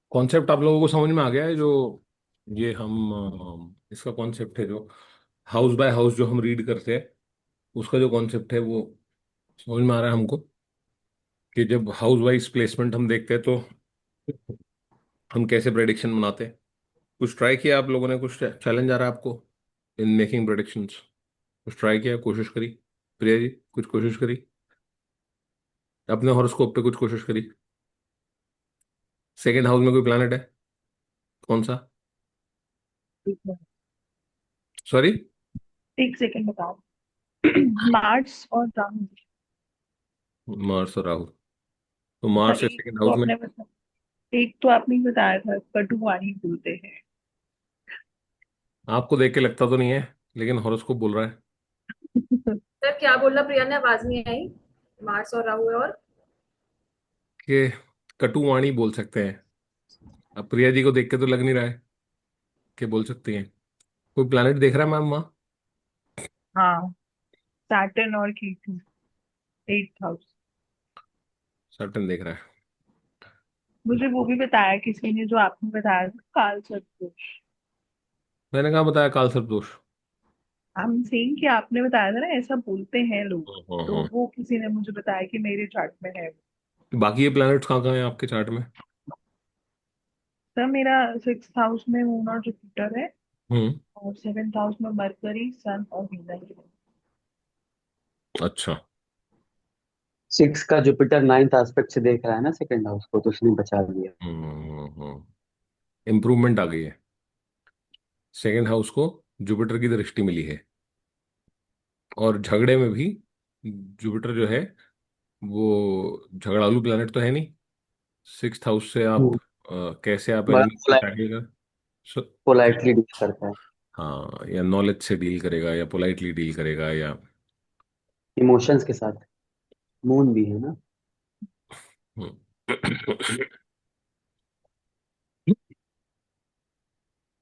Concept आप लोगों को समझ में आ गया है? जो ये हम इसका कॉन्सेप्ट है, जो हाउस बाय हाउस जो हम रीड करते हैं, उसका जो कॉन्सेप्ट है वो समझ में आ रहा है हमको? कि जब हाउस वाइज प्लेसमेंट हम देखते हैं तो हम कैसे प्रेडिक्शन बनाते हैं? कुछ ट्राई किया आप लोगों ने? कुछ चैलेंज आ रहा है आपको इन मेकिंग प्रेडिक्शंस? कुछ ट्राई किया, कोशिश करी? प्रिया जी, कुछ कोशिश करी? अपने हॉरोस्कोप पे कुछ कोशिश करी? सेकेंड हाउस में कोई प्लैनेट है? कौन सा? ठीक है। सॉरी? एक सेकंड बताओ। मार्स और राहु। मार्स और राहु। तो अच्छा, मार्स है एक सेकेंड तो हाउस में। आपने बताया, एक तो आपने ही बताया था कटुवाणी बोलते हैं। आपको देख के लगता तो नहीं है, लेकिन हॉरोस्कोप बोल रहा है सर क्या बोला? प्रिया ने आवाज नहीं आई। मार्स और राहु है और कि कटुवाणी बोल सकते हैं। अब प्रिया जी को देख के तो लग नहीं रहा है कि बोल सकती हैं। कोई प्लैनेट देख रहा है मैम वहाँ? हाँ, सैटर्न और केतु, 8 हाउस। सर्टन देख रहा है। मुझे वो भी बताया किसी ने, जो आपने बताया था, काल सर्प। मैंने कहा बताया काल सर्प दोष? हम सेइंग कि आपने बताया था ना, ऐसा बोलते हैं लोग। तो हाँ। वो किसी ने मुझे बताया कि मेरे चार्ट में है। बाकी ये प्लैनेट्स कहाँ कहाँ हैं आपके चार्ट में? सर मेरा 6th हाउस में मून और जुपिटर है। हम्म। और 7th हाउस में मरकरी, सन और वीनस है। अच्छा। सिक्स का जुपिटर नाइन्थ एस्पेक्ट से देख रहा है ना सेकंड हाउस को, तो उसने बचा लिया। इम्प्रूवमेंट आ गई है। सेकेंड हाउस को जुपिटर की दृष्टि मिली है। और झगड़े में भी जुपिटर जो है वो झगड़ालू प्लैनेट तो है नहीं। सिक्स हाउस से आप कैसे आप बड़ा एनिमी को टैकल कर स- पोलाइटली डील करता है। हाँ, या नॉलेज से डील करेगा या पोलाइटली डील करेगा या इमोशंस के साथ। मून भी है ना। हम्म।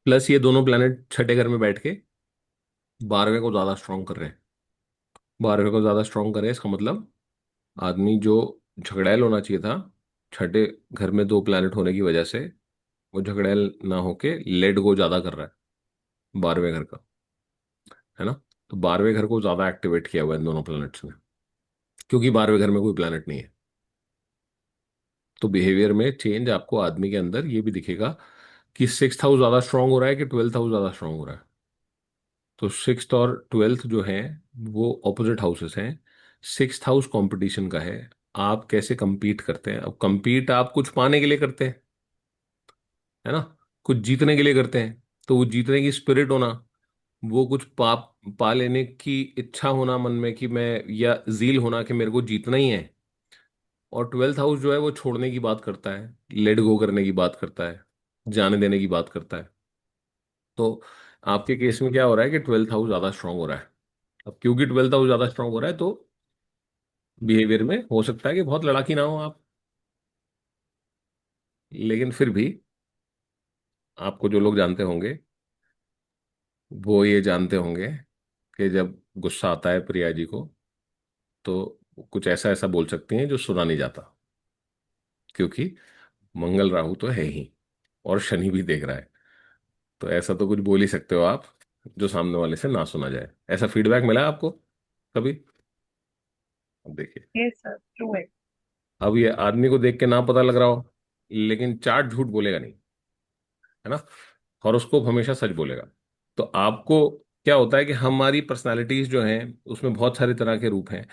प्लस ये दोनों प्लैनेट छठे घर में बैठ के 12वें को ज्यादा स्ट्रांग कर रहे हैं। 12वें को ज्यादा स्ट्रांग कर रहे हैं, इसका मतलब आदमी जो झगड़ैल होना चाहिए था, छठे घर में दो प्लैनेट होने की वजह से वो झगड़ैल ना होके लेड गो ज्यादा कर रहा है 12वें घर का। है ना? तो 12वें घर को ज्यादा एक्टिवेट किया हुआ है इन दोनों प्लैनेट्स ने, क्योंकि 12वें घर में कोई प्लैनेट नहीं है। तो बिहेवियर में चेंज आपको आदमी के अंदर ये भी दिखेगा कि सिक्स हाउस ज्यादा स्ट्रांग हो रहा है कि ट्वेल्थ हाउस ज्यादा स्ट्रांग हो रहा है। तो सिक्स्थ और ट्वेल्थ जो है वो ऑपोजिट हाउसेस हैं। सिक्स्थ हाउस कंपटीशन का है। आप कैसे compete करते हैं? अब compete आप कुछ पाने के लिए करते हैं, है ना? कुछ जीतने के लिए करते हैं। तो वो जीतने की स्पिरिट होना, वो कुछ पाप पा लेने की इच्छा होना मन में कि मैं, या जील होना कि मेरे को जीतना ही है। और ट्वेल्थ हाउस जो है वो छोड़ने की बात करता है, लेट गो करने की बात करता है, जाने देने की बात करता है। तो आपके केस में क्या हो रहा है कि ट्वेल्थ हाउस ज्यादा स्ट्रांग हो रहा है। अब क्योंकि ट्वेल्थ हाउस ज्यादा स्ट्रांग हो रहा है तो बिहेवियर में हो सकता है कि बहुत लड़ाकी ना हो आप, लेकिन फिर भी आपको जो लोग जानते होंगे वो ये जानते होंगे कि जब गुस्सा आता है प्रिया जी को तो कुछ ऐसा ऐसा बोल सकती हैं जो सुना नहीं जाता, क्योंकि मंगल राहु तो है ही और शनि भी देख रहा है। तो ऐसा तो कुछ बोल ही सकते हो आप जो सामने वाले से ना सुना जाए। ऐसा फीडबैक मिला है आपको कभी? अब देखिए, यस सर, ट्रू है। अब ये आदमी को देख के ना पता लग रहा हो, लेकिन चार्ट झूठ बोलेगा नहीं, है ना? हॉरोस्कोप हमेशा सच बोलेगा। तो आपको क्या होता है कि हमारी पर्सनालिटीज जो हैं उसमें बहुत सारे तरह के रूप हैं,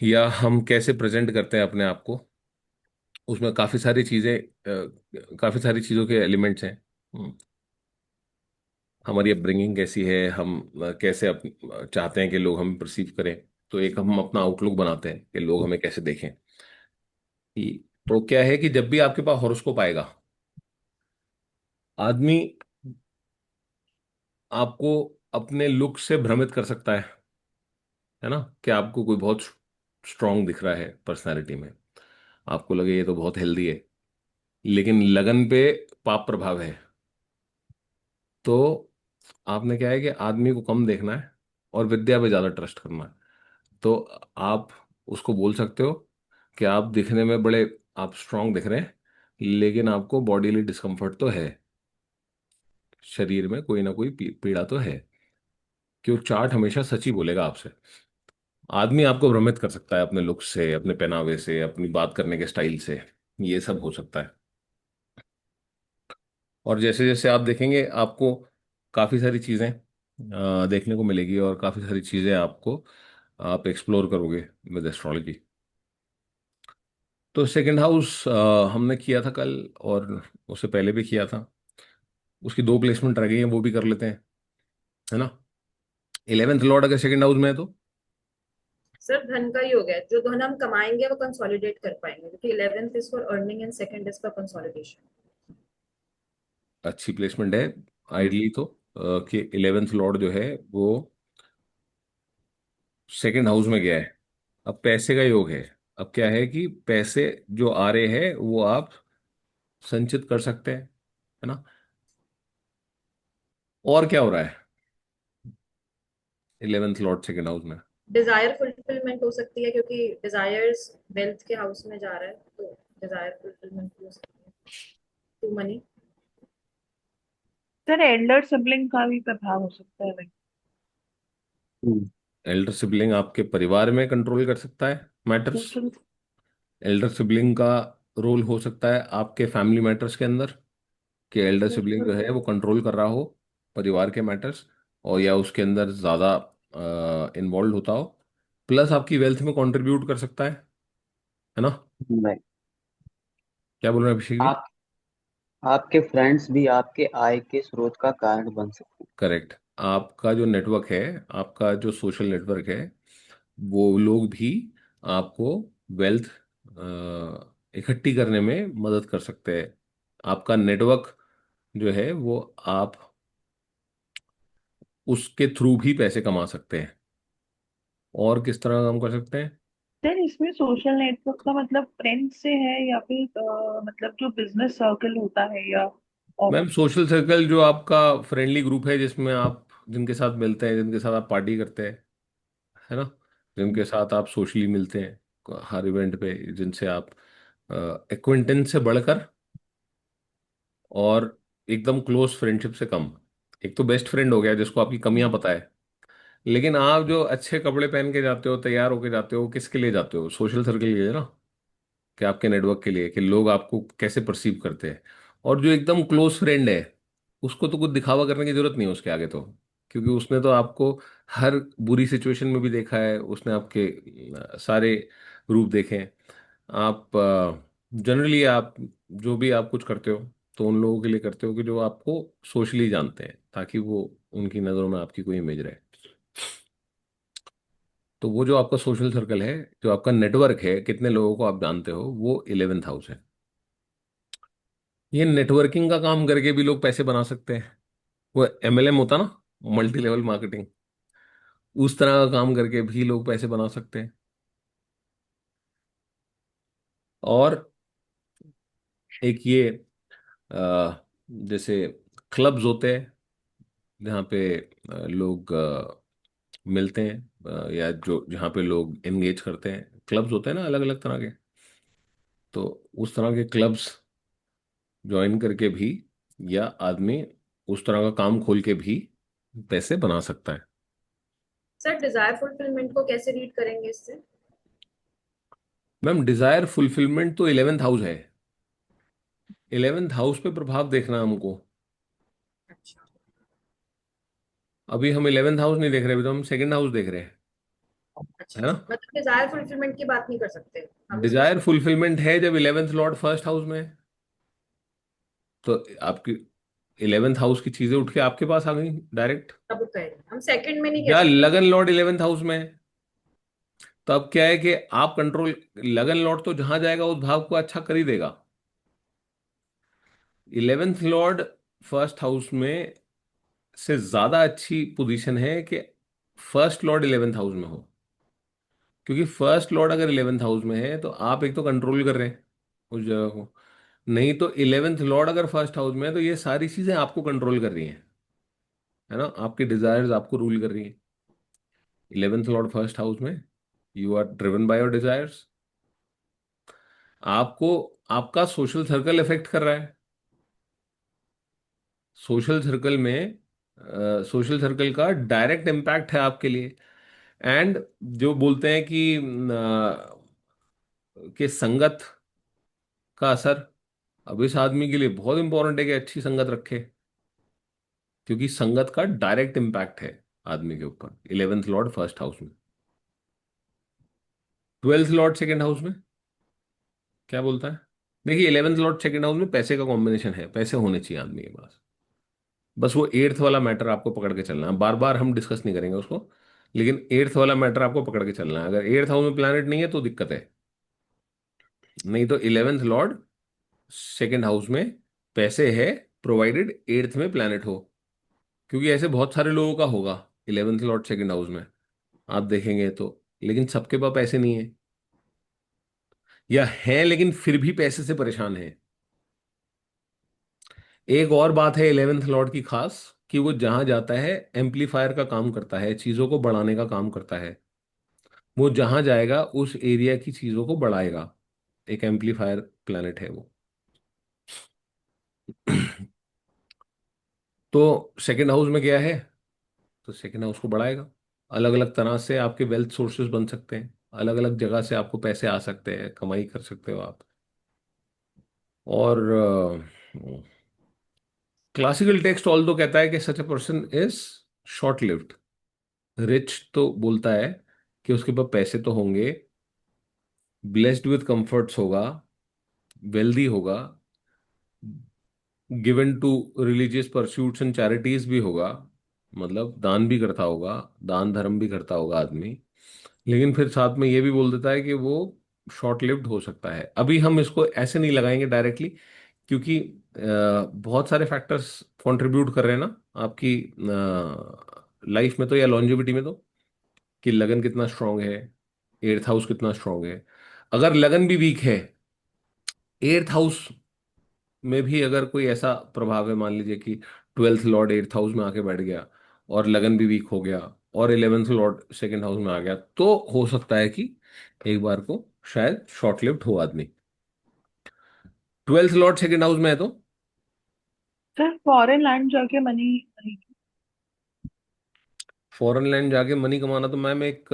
या हम कैसे प्रेजेंट करते हैं अपने आप को, उसमें काफी सारी चीजें, काफी सारी चीजों के एलिमेंट्स हैं। हमारी अपब्रिंगिंग कैसी है, हम कैसे चाहते हैं कि लोग हमें परसीव करें। तो एक हम अपना आउटलुक बनाते हैं कि लोग हमें कैसे देखें। तो क्या है कि जब भी आपके पास हॉरोस्कोप आएगा, आदमी आपको अपने लुक से भ्रमित कर सकता है ना? कि आपको कोई बहुत स्ट्रांग दिख रहा है पर्सनालिटी में, आपको लगे ये तो बहुत हेल्दी है, लेकिन लगन पे पाप प्रभाव है। तो आपने क्या है कि आदमी को कम देखना है और विद्या पे ज्यादा ट्रस्ट करना है। तो आप उसको बोल सकते हो कि आप दिखने में बड़े, आप स्ट्रांग दिख रहे हैं, लेकिन आपको बॉडीली डिस्कम्फर्ट तो है, शरीर में कोई ना कोई पीड़ा तो है, क्यों चार्ट हमेशा सच ही बोलेगा आपसे। आदमी आपको भ्रमित कर सकता है अपने लुक से, अपने पहनावे से, अपनी बात करने के स्टाइल से, ये सब हो सकता है। और जैसे जैसे आप देखेंगे आपको काफ़ी सारी चीज़ें देखने को मिलेगी, और काफ़ी सारी चीज़ें आपको आप एक्सप्लोर करोगे विद एस्ट्रोलॉजी। तो सेकंड हाउस हमने किया था कल, और उससे पहले भी किया था। उसकी दो प्लेसमेंट रह गई हैं, वो भी कर लेते हैं, है ना। 11th लॉर्ड अगर सेकंड हाउस में है तो सर धन का ही हो गया, जो धन हम कमाएंगे वो कंसोलिडेट कर पाएंगे, क्योंकि 11th is for earning and second is for consolidation. अच्छी प्लेसमेंट है। आइडली तो कि 11th लॉर्ड जो है वो सेकंड हाउस में गया है। अब पैसे का योग है। अब क्या है कि पैसे जो आ रहे हैं वो आप संचित कर सकते हैं, है ना। और क्या हो रहा है 11th लॉर्ड सेकंड हाउस में? डिजायर फुलफिलमेंट हो सकती है, क्योंकि डिजायर्स वेल्थ के हाउस में जा रहा है, तो डिजायर फुलफिलमेंट हो सकती है to money. Sir elder sibling का भी प्रभाव हो सकता है भाई। हम्म। एल्डर सिबलिंग आपके परिवार में कंट्रोल कर सकता है मैटर्स। सोशल। एल्डर सिबलिंग का रोल हो सकता है आपके फैमिली मैटर्स के अंदर, कि एल्डर सिबलिंग जो है वो कंट्रोल कर रहा हो परिवार के मैटर्स, और या उसके अंदर ज़्यादा इन्वॉल्व होता हो, प्लस आपकी वेल्थ में कंट्रीब्यूट कर सकता है ना। राइट। क्या बोल रहे हैं अभिषेक जी? आप आपके फ्रेंड्स भी आपके आय के स्रोत का कारण बन सकते करेक्ट। आपका जो नेटवर्क है, आपका जो सोशल नेटवर्क है, वो लोग भी आपको वेल्थ इकट्ठी करने में मदद कर सकते हैं। आपका नेटवर्क जो है वो आप उसके थ्रू भी पैसे कमा सकते हैं। और किस तरह काम कर सकते हैं? सर इसमें सोशल नेटवर्क का मतलब फ्रेंड से है या फिर मतलब जो बिजनेस सर्कल होता है या और। मैम सोशल सर्कल जो आपका फ्रेंडली ग्रुप है, जिसमें आप जिनके साथ मिलते हैं, जिनके साथ आप पार्टी करते हैं, है ना, जिनके साथ आप सोशली मिलते हैं हर इवेंट पे, जिनसे आप एक्विंटेंस से बढ़कर और एकदम क्लोज फ्रेंडशिप से कम। एक तो बेस्ट फ्रेंड हो गया जिसको आपकी कमियां पता है, लेकिन आप जो अच्छे कपड़े पहन के जाते हो, तैयार होके जाते हो, किसके लिए जाते हो? सोशल सर्कल के लिए ना, कि आपके नेटवर्क के लिए, कि लोग आपको कैसे परसीव करते हैं। और जो एकदम क्लोज फ्रेंड है, उसको तो कुछ दिखावा करने की जरूरत नहीं है उसके आगे तो, क्योंकि उसने तो आपको हर बुरी सिचुएशन में भी देखा है, उसने आपके सारे रूप देखे हैं। आप जनरली आप जो भी आप कुछ करते हो, तो उन लोगों के लिए करते हो कि जो आपको सोशली जानते हैं, ताकि वो उनकी नज़रों में आपकी कोई इमेज रहे। तो वो जो आपका सोशल सर्कल है, जो आपका नेटवर्क है, कितने लोगों को आप जानते हो, वो 11th हाउस है। ये नेटवर्किंग का काम करके भी लोग पैसे बना सकते हैं। वो MLM होता ना, मल्टी लेवल मार्केटिंग, उस तरह का काम करके भी लोग पैसे बना सकते हैं। और एक ये जैसे क्लब्स होते हैं जहाँ पे लोग मिलते हैं, या जो जहाँ पे लोग एंगेज करते हैं, क्लब्स होते हैं ना अलग अलग तरह के। तो उस तरह के क्लब्स ज्वाइन करके भी, या आदमी उस तरह का काम खोल के भी पैसे बना सकता है। सर डिजायर फुलफिलमेंट को कैसे रीड करेंगे इससे? मैम डिजायर फुलफिलमेंट तो 11th हाउस है। 11th हाउस पे प्रभाव देखना है हमको। अच्छा। अभी हम 11th हाउस नहीं देख रहे, अभी तो हम सेकंड हाउस देख रहे हैं, अच्छा है ना। अच्छा, मतलब डिजायर फुलफिलमेंट की बात नहीं कर सकते हम इसमें डिजायर सिर्फ। फुलफिलमेंट है जब 11th लॉर्ड फर्स्ट हाउस में है, तो आपकी 11th हाउस की चीजें उठ के आपके पास आ गई डायरेक्ट। तब कहेंगे, हम सेकंड में नहीं कह या सकते। लगन लॉर्ड 11th हाउस में है, तो अब क्या है कि आप कंट्रोल, लगन लॉर्ड तो जहां जाएगा उस भाव को अच्छा कर ही देगा। 11th लॉर्ड फर्स्ट हाउस में से ज्यादा अच्छी पोजीशन है कि फर्स्ट लॉर्ड 11th हाउस में हो, क्योंकि फर्स्ट लॉर्ड अगर 11th हाउस में है तो आप एक तो कंट्रोल कर रहे हैं उस जगह को, नहीं तो 11th लॉर्ड अगर फर्स्ट हाउस में है तो ये सारी चीजें आपको कंट्रोल कर रही हैं, है ना, आपके डिजायर्स आपको रूल कर रही हैं। 11th लॉर्ड फर्स्ट हाउस में, you are driven by your desires. आपको आपका सोशल सर्कल इफेक्ट कर रहा है। सोशल सर्कल में सोशल सर्कल का डायरेक्ट इम्पैक्ट है आपके लिए। एंड जो बोलते हैं कि संगत का असर अब इस आदमी के लिए बहुत इंपॉर्टेंट है कि अच्छी संगत रखे, क्योंकि संगत का डायरेक्ट इम्पैक्ट है आदमी के ऊपर। 11th लॉर्ड फर्स्ट हाउस में, 12th लॉर्ड सेकंड हाउस में क्या बोलता है? देखिए, 11th लॉर्ड सेकंड हाउस में पैसे का कॉम्बिनेशन है, पैसे होने चाहिए आदमी के पास। बस वो एट्थ वाला मैटर आपको पकड़ के चलना है, बार बार हम डिस्कस नहीं करेंगे उसको, लेकिन एट्थ वाला मैटर आपको पकड़ के चलना है। अगर एट्थ हाउस में प्लैनेट नहीं है तो दिक्कत है। नहीं तो 11th लॉर्ड सेकंड हाउस में पैसे है, प्रोवाइडेड एट्थ में प्लैनेट हो। क्योंकि ऐसे बहुत सारे लोगों का होगा 11th लॉर्ड सेकंड हाउस में, आप देखेंगे तो, लेकिन सबके पास पैसे नहीं है, या हैं लेकिन फिर भी पैसे से परेशान है। एक और बात है 11th लॉर्ड की खास, कि वो जहां जाता है एम्पलीफायर का काम करता है, चीजों को बढ़ाने का काम करता है। वो जहां जाएगा उस एरिया की चीजों को बढ़ाएगा। एक एम्पलीफायर प्लैनेट है वो। तो सेकंड हाउस में क्या है? तो सेकंड हाउस को बढ़ाएगा। अलग अलग तरह से आपके वेल्थ सोर्सेज बन सकते हैं, अलग अलग जगह से आपको पैसे आ सकते हैं, कमाई कर सकते हो आप। और क्लासिकल टेक्स्ट ऑल तो कहता है कि such a person is short lived. Rich तो बोलता है कि उसके पास पैसे तो होंगे, ब्लेस्ड विथ कंफर्ट्स होगा, वेल्दी होगा, given to religious pursuits and charities भी होगा, मतलब दान भी करता होगा, दान धर्म भी करता होगा आदमी। लेकिन फिर साथ में ये भी बोल देता है कि वो शॉर्ट लिव्ड हो सकता है। अभी हम इसको ऐसे नहीं लगाएंगे डायरेक्टली, क्योंकि बहुत सारे फैक्टर्स कंट्रीब्यूट कर रहे हैं ना आपकी लाइफ में तो, या लॉन्जेविटी में तो, कि लगन कितना स्ट्रांग है, एट्थ हाउस कितना स्ट्रांग है। अगर लगन भी वीक है, एट्थ हाउस में भी अगर कोई ऐसा प्रभाव है, मान लीजिए कि 12th लॉर्ड एट्थ हाउस में आके बैठ गया और लगन भी वीक हो गया, और 11th लॉर्ड सेकंड हाउस में आ गया, तो हो सकता है कि एक बार को शायद शॉर्ट लिव्ड हो आदमी। 12th लॉर्ड सेकंड हाउस में है तो सर फॉरेन लैंड जाके मनी। फॉरेन लैंड जाके मनी कमाना, तो मैम एक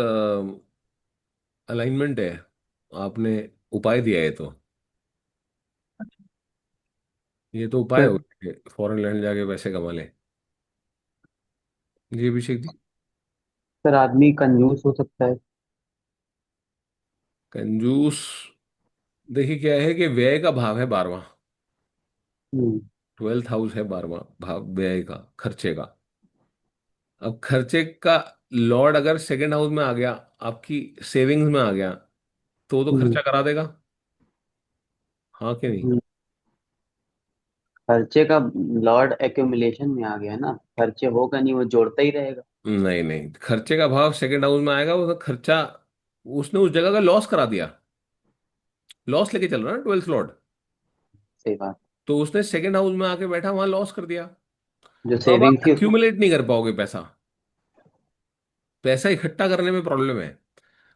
अलाइनमेंट है, आपने उपाय दिया है तो, ये तो उपाय हो सर कि फॉरेन लैंड जाके पैसे कमा ले। जी अभिषेक जी। सर आदमी कंजूस हो सकता है। कंजूस, देखिए क्या है कि व्यय का भाव है 12वां। हम्म। 12th हाउस है 12वां भाव व्यय का, खर्चे का। अब खर्चे का लॉर्ड अगर सेकंड हाउस में आ गया, आपकी सेविंग्स में आ गया, तो वो तो हम्म। खर्चा करा देगा। हाँ कि नहीं? हम्म। खर्चे का लॉर्ड एक्यूमुलेशन में आ गया ना, खर्चे होगा नहीं, वो जोड़ता ही रहेगा। नहीं नहीं, खर्चे का भाव सेकंड हाउस में आएगा, वो खर्चा, उसने उस जगह का लॉस करा दिया, लॉस लेके चल रहा है ना 12th लॉर्ड। सही बात। तो उसने सेकंड हाउस में आके बैठा, वहां लॉस कर दिया। जो तो अब सेविंग आप थी उसको। एक्यूमुलेट नहीं कर पाओगे पैसा, पैसा इकट्ठा करने में प्रॉब्लम है।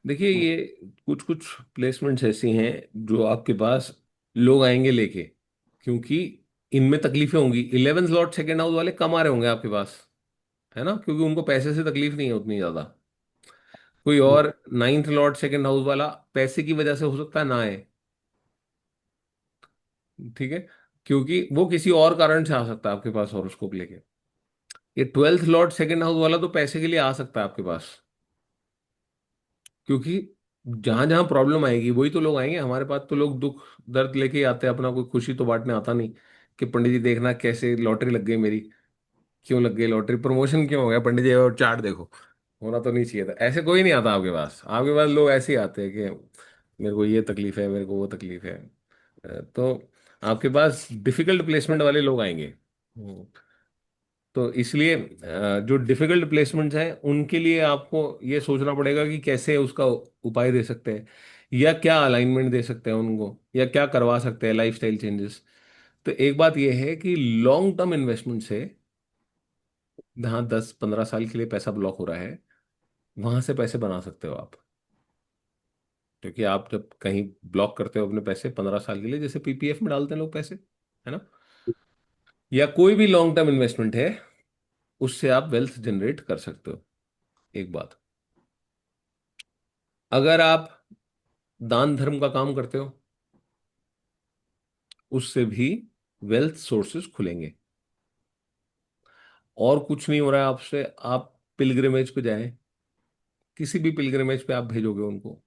देखिए, ये कुछ कुछ प्लेसमेंट्स ऐसी हैं जो आपके पास लोग आएंगे लेके, क्योंकि इनमें तकलीफें होंगी। 11th लॉर्ड सेकेंड हाउस वाले कम आ रहे होंगे आपके पास, है ना, क्योंकि उनको पैसे से तकलीफ नहीं है उतनी ज्यादा। कोई और 9th लॉर्ड सेकेंड हाउस वाला पैसे की वजह से हो सकता है ना आए, ठीक है, क्योंकि वो किसी और कारण से आ सकता है आपके पास हॉरोस्कोप लेके। ये 12th लॉर्ड सेकेंड हाउस वाला तो पैसे के लिए आ सकता है आपके पास, क्योंकि जहां जहां प्रॉब्लम आएगी वही तो लोग आएंगे हमारे पास। तो लोग दुख दर्द लेके ही आते हैं, अपना कोई खुशी तो बांटने आता नहीं कि पंडित जी देखना कैसे लॉटरी लग गई मेरी, क्यों लग गई लॉटरी, प्रमोशन क्यों हो गया पंडित जी, और चार्ट देखो। होना तो नहीं चाहिए था, ऐसे कोई नहीं आता आपके पास। आपके पास लोग ऐसे ही आते हैं कि मेरे को ये तकलीफ है, मेरे को वो तकलीफ है। तो आपके पास डिफिकल्ट प्लेसमेंट वाले लोग आएंगे। तो इसलिए जो डिफिकल्ट प्लेसमेंट्स हैं उनके लिए आपको ये सोचना पड़ेगा कि कैसे उसका उपाय दे सकते हैं, या क्या अलाइनमेंट दे सकते हैं उनको, या क्या करवा सकते हैं लाइफस्टाइल चेंजेस। तो एक बात यह है कि लॉन्ग टर्म इन्वेस्टमेंट से, जहाँ 10-15 साल के लिए पैसा ब्लॉक हो रहा है, वहां से पैसे बना सकते हो आप। क्योंकि आप जब कहीं ब्लॉक करते हो अपने पैसे 15 साल के लिए, जैसे पीपीएफ में डालते हैं लोग पैसे, है ना, या कोई भी लॉन्ग टर्म इन्वेस्टमेंट है, उससे आप वेल्थ जनरेट कर सकते हो। एक बात, अगर आप दान धर्म का काम करते हो, उससे भी वेल्थ सोर्सेस खुलेंगे। और कुछ नहीं हो रहा है आपसे, आप पिलग्रिमेज पे जाएं, किसी भी पिलग्रिमेज पे आप भेजोगे उनको,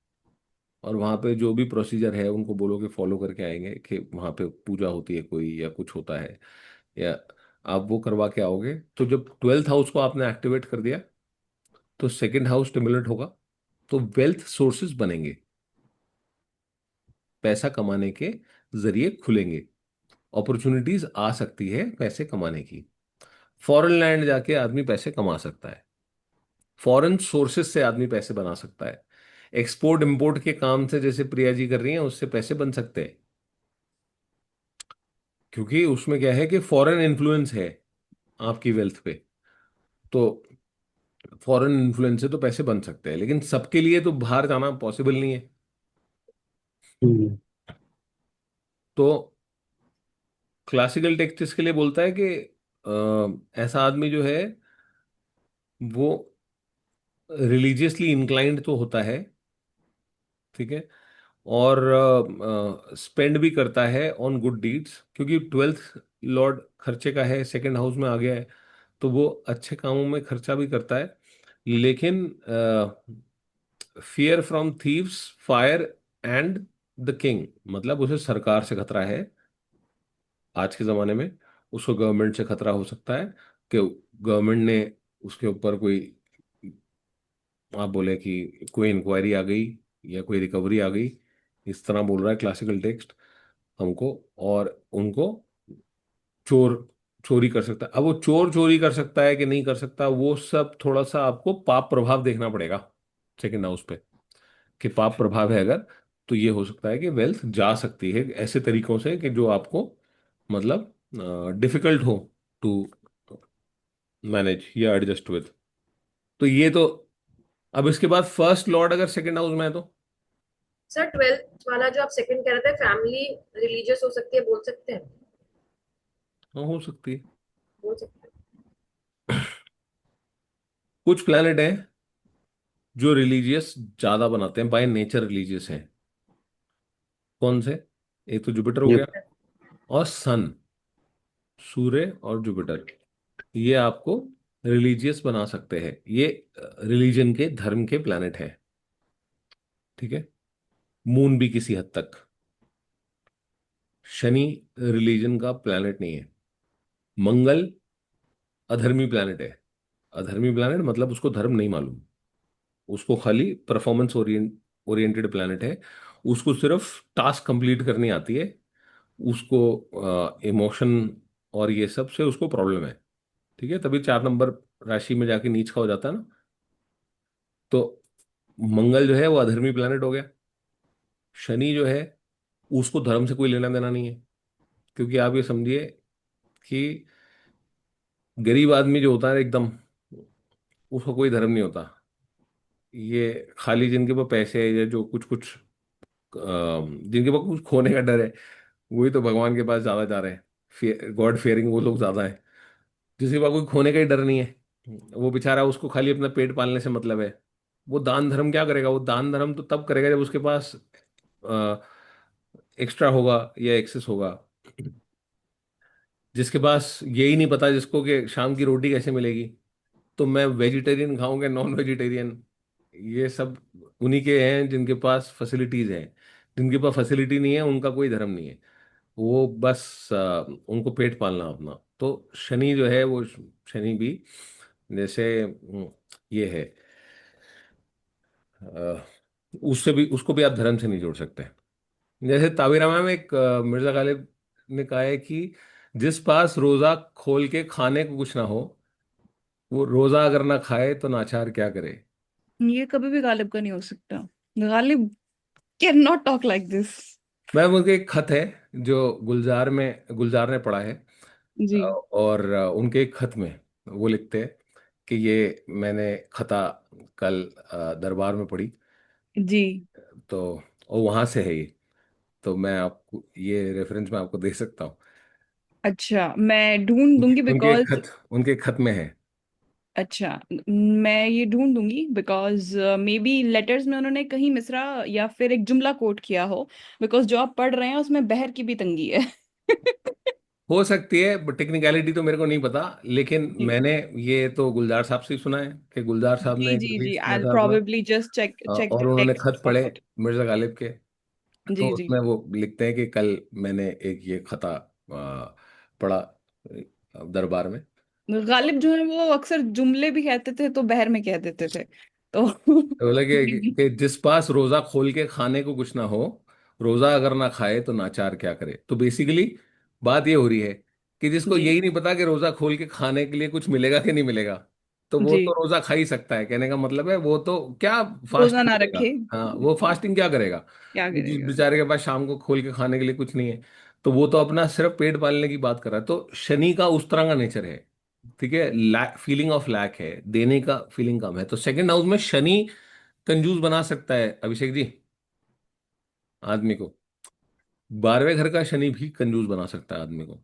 और वहां पे जो भी प्रोसीजर है उनको बोलोगे फॉलो करके आएंगे, कि वहां पे पूजा होती है कोई या कुछ होता है, या आप वो करवा के आओगे, तो जब 12th हाउस को आपने एक्टिवेट कर दिया, तो सेकंड हाउस स्टिमुलेट होगा, तो वेल्थ सोर्सेज बनेंगे, पैसा कमाने के जरिए खुलेंगे, अपॉर्चुनिटीज आ सकती है पैसे कमाने की। फॉरेन लैंड जाके आदमी पैसे कमा सकता है, फॉरेन सोर्सेज से आदमी पैसे बना सकता है, एक्सपोर्ट इंपोर्ट के काम से जैसे प्रिया जी कर रही हैं, उससे पैसे बन सकते हैं, क्योंकि उसमें क्या है कि फॉरेन इन्फ्लुएंस है आपकी वेल्थ पे। तो फॉरेन इन्फ्लुएंस से तो पैसे बन सकते हैं, लेकिन सबके लिए तो बाहर जाना पॉसिबल नहीं है। हम्म। तो क्लासिकल टेक्सट्स के लिए बोलता है कि ऐसा आदमी जो है वो रिलीजियसली इंक्लाइंड तो होता है, ठीक है, और स्पेंड भी करता है ऑन गुड डीड्स, क्योंकि 12th लॉर्ड खर्चे का है, सेकंड हाउस में आ गया है, तो वो अच्छे कामों में खर्चा भी करता है। लेकिन fear from thieves, fire and the king, मतलब उसे सरकार से खतरा है आज के ज़माने में, उसको गवर्नमेंट से खतरा हो सकता है, कि गवर्नमेंट ने उसके ऊपर कोई, आप बोले कि कोई इंक्वायरी आ गई या कोई रिकवरी आ गई, इस तरह बोल रहा है क्लासिकल टेक्स्ट हमको, और उनको चोर चोरी कर सकता है। अब वो चोर चोरी कर सकता है कि नहीं कर सकता, वो सब थोड़ा सा आपको पाप प्रभाव देखना पड़ेगा सेकंड हाउस पे, कि पाप प्रभाव है अगर, तो ये हो सकता है कि वेल्थ जा सकती है ऐसे तरीकों से कि जो आपको मतलब डिफिकल्ट हो टू मैनेज या एडजस्ट विद। तो ये तो, अब इसके बाद फर्स्ट लॉर्ड अगर सेकंड हाउस में है तो, सर 12th वाला जो आप सेकंड कह रहे थे, फैमिली रिलीजियस हो सकती है, बोल सकते हैं? हाँ, हो सकती है। बोल सकते हैं। कुछ प्लैनेट हैं जो रिलीजियस ज्यादा बनाते हैं, बाय नेचर रिलीजियस हैं। कौन से? एक तो जुपिटर हो गया, जुपिटर। और सन, सूर्य और जुपिटर, ये आपको रिलीजियस बना सकते हैं, ये रिलीजन के, धर्म के प्लैनेट हैं, ठीक है। मून भी किसी हद तक। शनि रिलीजन का प्लैनेट नहीं है। मंगल अधर्मी प्लैनेट है। अधर्मी प्लैनेट मतलब उसको धर्म नहीं मालूम, उसको खाली परफॉर्मेंस ओरिएंटेड प्लैनेट है, उसको सिर्फ टास्क कंप्लीट करनी आती है, उसको इमोशन और ये सब से उसको प्रॉब्लम है, ठीक है, तभी 4 नंबर राशि में जाके नीच का हो जाता है ना। तो मंगल जो है वो अधर्मी प्लैनेट हो गया। शनि जो है उसको धर्म से कोई लेना देना नहीं है, क्योंकि आप ये समझिए कि गरीब आदमी जो होता है एकदम, उसका कोई धर्म नहीं होता। ये खाली जिनके पास पैसे है, या जो कुछ कुछ जिनके पास कुछ खोने का डर है, वही तो भगवान के पास ज्यादा जा रहे हैं, गॉड फियरिंग वो लोग ज्यादा है। जिसके पास कोई खोने का ही डर नहीं है, वो बेचारा, उसको खाली अपना पेट पालने से मतलब है, वो दान धर्म क्या करेगा? वो दान धर्म तो तब करेगा जब उसके पास एक्स्ट्रा होगा या एक्सेस होगा। जिसके पास यही नहीं पता जिसको कि शाम की रोटी कैसे मिलेगी, तो मैं वेजिटेरियन खाऊंगा नॉन वेजिटेरियन, ये सब उन्हीं के हैं जिनके पास फैसिलिटीज हैं। जिनके पास फैसिलिटी नहीं है उनका कोई धर्म नहीं है, वो बस उनको पेट पालना अपना। तो शनि जो है वो, शनि भी जैसे ये है, अ, उससे भी, उसको भी आप धर्म से नहीं जोड़ सकते। जैसे ताबीरामा में एक मिर्जा गालिब ने कहा है कि जिस पास रोजा खोल के खाने को कुछ ना हो, वो रोजा अगर ना खाए तो नाचार क्या करे। ये कभी भी गालिब का नहीं हो सकता। Ghalib can not talk like this. Ma'am, उनके एक खत है जो गुलजार ने पढ़ा है, जी। और उनके एक खत में वो लिखते हैं कि ये मैंने खता कल दरबार में पढ़ी। जी। तो और वहां से है ये। तो मैं आपको ये रेफरेंस मैं आपको दे सकता हूँ। अच्छा, मैं ढूंढ दूंगी उनके बिकॉज, खत उनके खत में है। अच्छा, मैं ये ढूंढ दूंगी बिकॉज मे बी लेटर्स में उन्होंने कहीं मिसरा या फिर एक जुमला कोट किया हो, बिकॉज जो आप पढ़ रहे हैं उसमें बहर की भी तंगी है। हो सकती है, टेक्निकलिटी तो मेरे को नहीं पता, लेकिन जी मैंने ये तो गुलजार साहब से ही सुना है कि गुलजार साहब ने जी एक जी जी, रिलीज किया आई था अपना। प्रोबेबली जस्ट चेक चेक और द उन्होंने टेक्स्ट खत फॉर पढ़े इट। मिर्जा गालिब के। तो जी जी। उसमें वो लिखते हैं कि कल मैंने एक ये खता पढ़ा दरबार में। गालिब जो है वो अक्सर जुमले भी कहते थे तो बहर में कह देते थे, तो तो बोले जी जी कि जिस पास रोजा खोल के खाने को कुछ ना हो, रोजा अगर ना खाए तो नाचार क्या करे। तो बेसिकली बात ये हो रही है कि जिसको जी यही नहीं पता कि रोजा खोल के खाने के लिए कुछ मिलेगा कि नहीं मिलेगा, तो वो जी। तो रोजा खा ही सकता है। कहने का मतलब है वो तो क्या रोजा फास्टिंग ना करेगा। रखे, हाँ, वो फास्टिंग क्या करेगा। क्या जिस करेगा। बेचारे के पास शाम को खोल के खाने के लिए कुछ नहीं है, तो वो तो अपना सिर्फ पेट पालने की बात कर रहा है। तो शनि का उस तरह का नेचर है। ठीक है, लैक, फीलिंग ऑफ लैक है, देने का फीलिंग कम है। तो सेकंड हाउस में शनि कंजूस बना सकता है अभिषेक जी आदमी को। 12वें घर का शनि भी कंजूस बना सकता है आदमी को।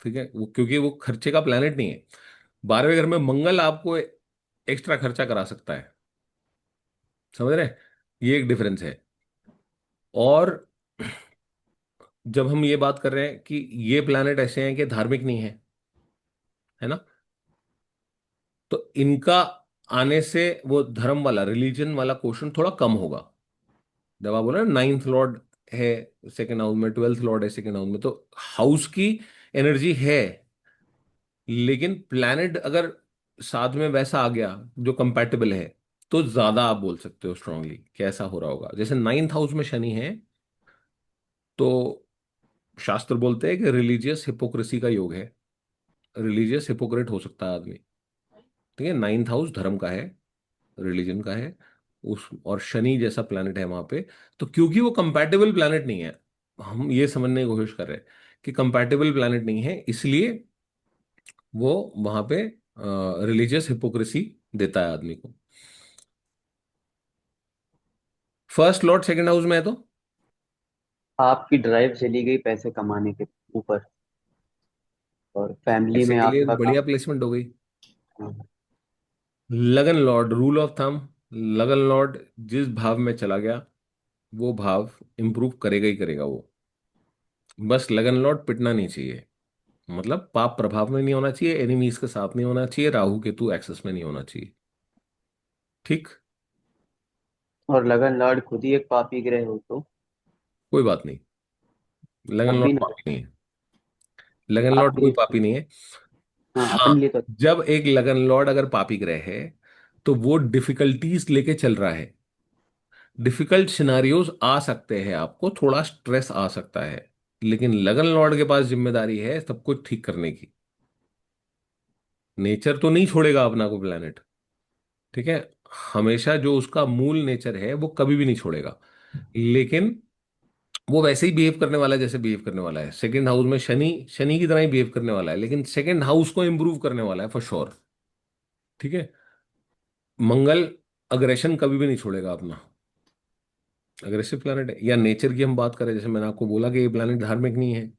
ठीक है, वो क्योंकि वो खर्चे का प्लेनेट नहीं है। 12वें घर में मंगल आपको एक्स्ट्रा खर्चा करा सकता है। समझ रहे हैं? ये एक डिफरेंस है। और जब हम ये बात कर रहे हैं कि ये प्लैनेट ऐसे हैं कि धार्मिक नहीं है, है ना, तो इनका आने से वो धर्म वाला, रिलीजन वाला क्वेश्चन थोड़ा कम होगा। जब आप बोले ना नाइन्थ लॉर्ड है सेकेंड हाउस में, 12th लॉर्ड है सेकेंड हाउस में, तो हाउस की एनर्जी है। लेकिन प्लैनेट अगर साथ में वैसा आ गया जो कंपैटिबल है, तो ज्यादा आप बोल सकते हो स्ट्रांगली कैसा हो रहा होगा। जैसे नाइन्थ हाउस में शनि है, तो शास्त्र बोलते हैं कि रिलीजियस हिपोक्रेसी का योग है। रिलीजियस हिपोक्रेट हो सकता है आदमी। ठीक है, नाइन्थ हाउस धर्म का है, रिलीजन का है। उस और शनि जैसा प्लैनेट है वहां पे। तो क्योंकि वो कंपैटिबल प्लैनेट नहीं है, हम ये समझने की कोशिश कर रहे हैं कि कंपैटिबल प्लैनेट नहीं है, इसलिए वो वहां पे रिलीजियस हिपोक्रेसी देता है आदमी को। फर्स्ट लॉर्ड सेकंड हाउस में है तो आपकी ड्राइव चली गई पैसे कमाने के ऊपर, और फैमिली ऐसे में के लिए आपका बढ़िया प्लेसमेंट हो गई। काम। लगन लॉर्ड, रूल ऑफ थंब, लगन लॉर्ड जिस भाव में चला गया वो भाव इंप्रूव करेगा ही करेगा वो। बस लगन लॉर्ड पिटना नहीं चाहिए। मतलब पाप प्रभाव में नहीं होना चाहिए, एनिमीज के साथ नहीं होना चाहिए, राहु केतु एक्सेस में नहीं होना चाहिए। ठीक। और लगन लॉर्ड खुद ही एक पापी ग्रह हो तो कोई बात नहीं, लगन तब लॉर्ड भी ना, पापी नहीं है। लगन लॉर्ड आपके कोई लिए। पापी नहीं है। हाँ, हाँ, अपने लिए तो। जब एक लगन लॉर्ड अगर पापी ग्रह है, तो वो डिफिकल्टीज लेके चल रहा है। डिफिकल्ट सिनारियोज आ सकते हैं, आपको थोड़ा स्ट्रेस आ सकता है, लेकिन लगन लॉर्ड के पास जिम्मेदारी है सब कुछ ठीक करने की। नेचर तो नहीं छोड़ेगा अपना को प्लेनेट। ठीक है, हमेशा जो उसका मूल नेचर है वो कभी भी नहीं छोड़ेगा। लेकिन वो वैसे ही बिहेव करने वाला है जैसे बिहेव करने वाला है। सेकंड हाउस में शनि शनि की तरह ही बिहेव करने वाला है, लेकिन सेकंड हाउस को इंप्रूव करने वाला है फॉर श्योर। ठीक है, मंगल अग्रेशन कभी भी नहीं छोड़ेगा अपना। अग्रेसिव प्लैनेट है। या नेचर की हम बात करें, जैसे मैंने आपको बोला कि ये प्लैनेट धार्मिक नहीं है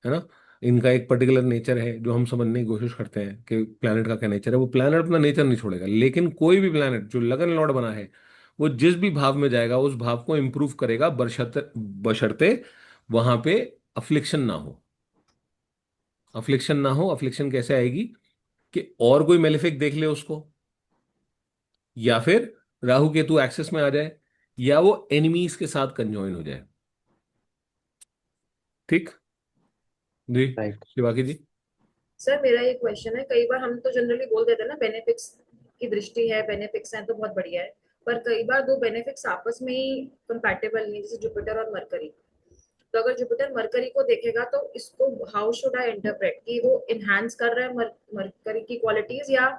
ना, इनका एक पर्टिकुलर नेचर है जो हम समझने की कोशिश करते हैं कि प्लैनेट का क्या नेचर है। वो प्लैनेट अपना नेचर नहीं छोड़ेगा, लेकिन कोई भी प्लैनेट जो लगन लॉर्ड बना है, वो जिस भी भाव में जाएगा उस भाव को इंप्रूव करेगा, बशर्ते बशर्ते वहां पे अफ्लिक्शन ना हो। अफ्लिक्शन ना हो, अफ्लिक्शन कैसे आएगी कि और कोई मेलेफिक देख ले उसको, या फिर राहु केतु एक्सेस में आ जाए, या वो एनिमीज के साथ कंजॉइन हो जाए। ठीक। जी राइट। शिवाकी जी। सर मेरा ये क्वेश्चन है, कई बार हम तो जनरली बोल देते हैं ना बेनिफिक्स की दृष्टि है, बेनिफिक्स हैं तो बहुत बढ़िया है, पर कई बार दो बेनिफिक्स आपस में ही कंपैटिबल नहीं, जैसे जुपिटर और मरकरी। तो अगर जुपिटर मरकरी को देखेगा तो इसको हाउ शुड आई इंटरप्रेट कि वो इनहांस कर रहा है मरकरी की क्वालिटीज, या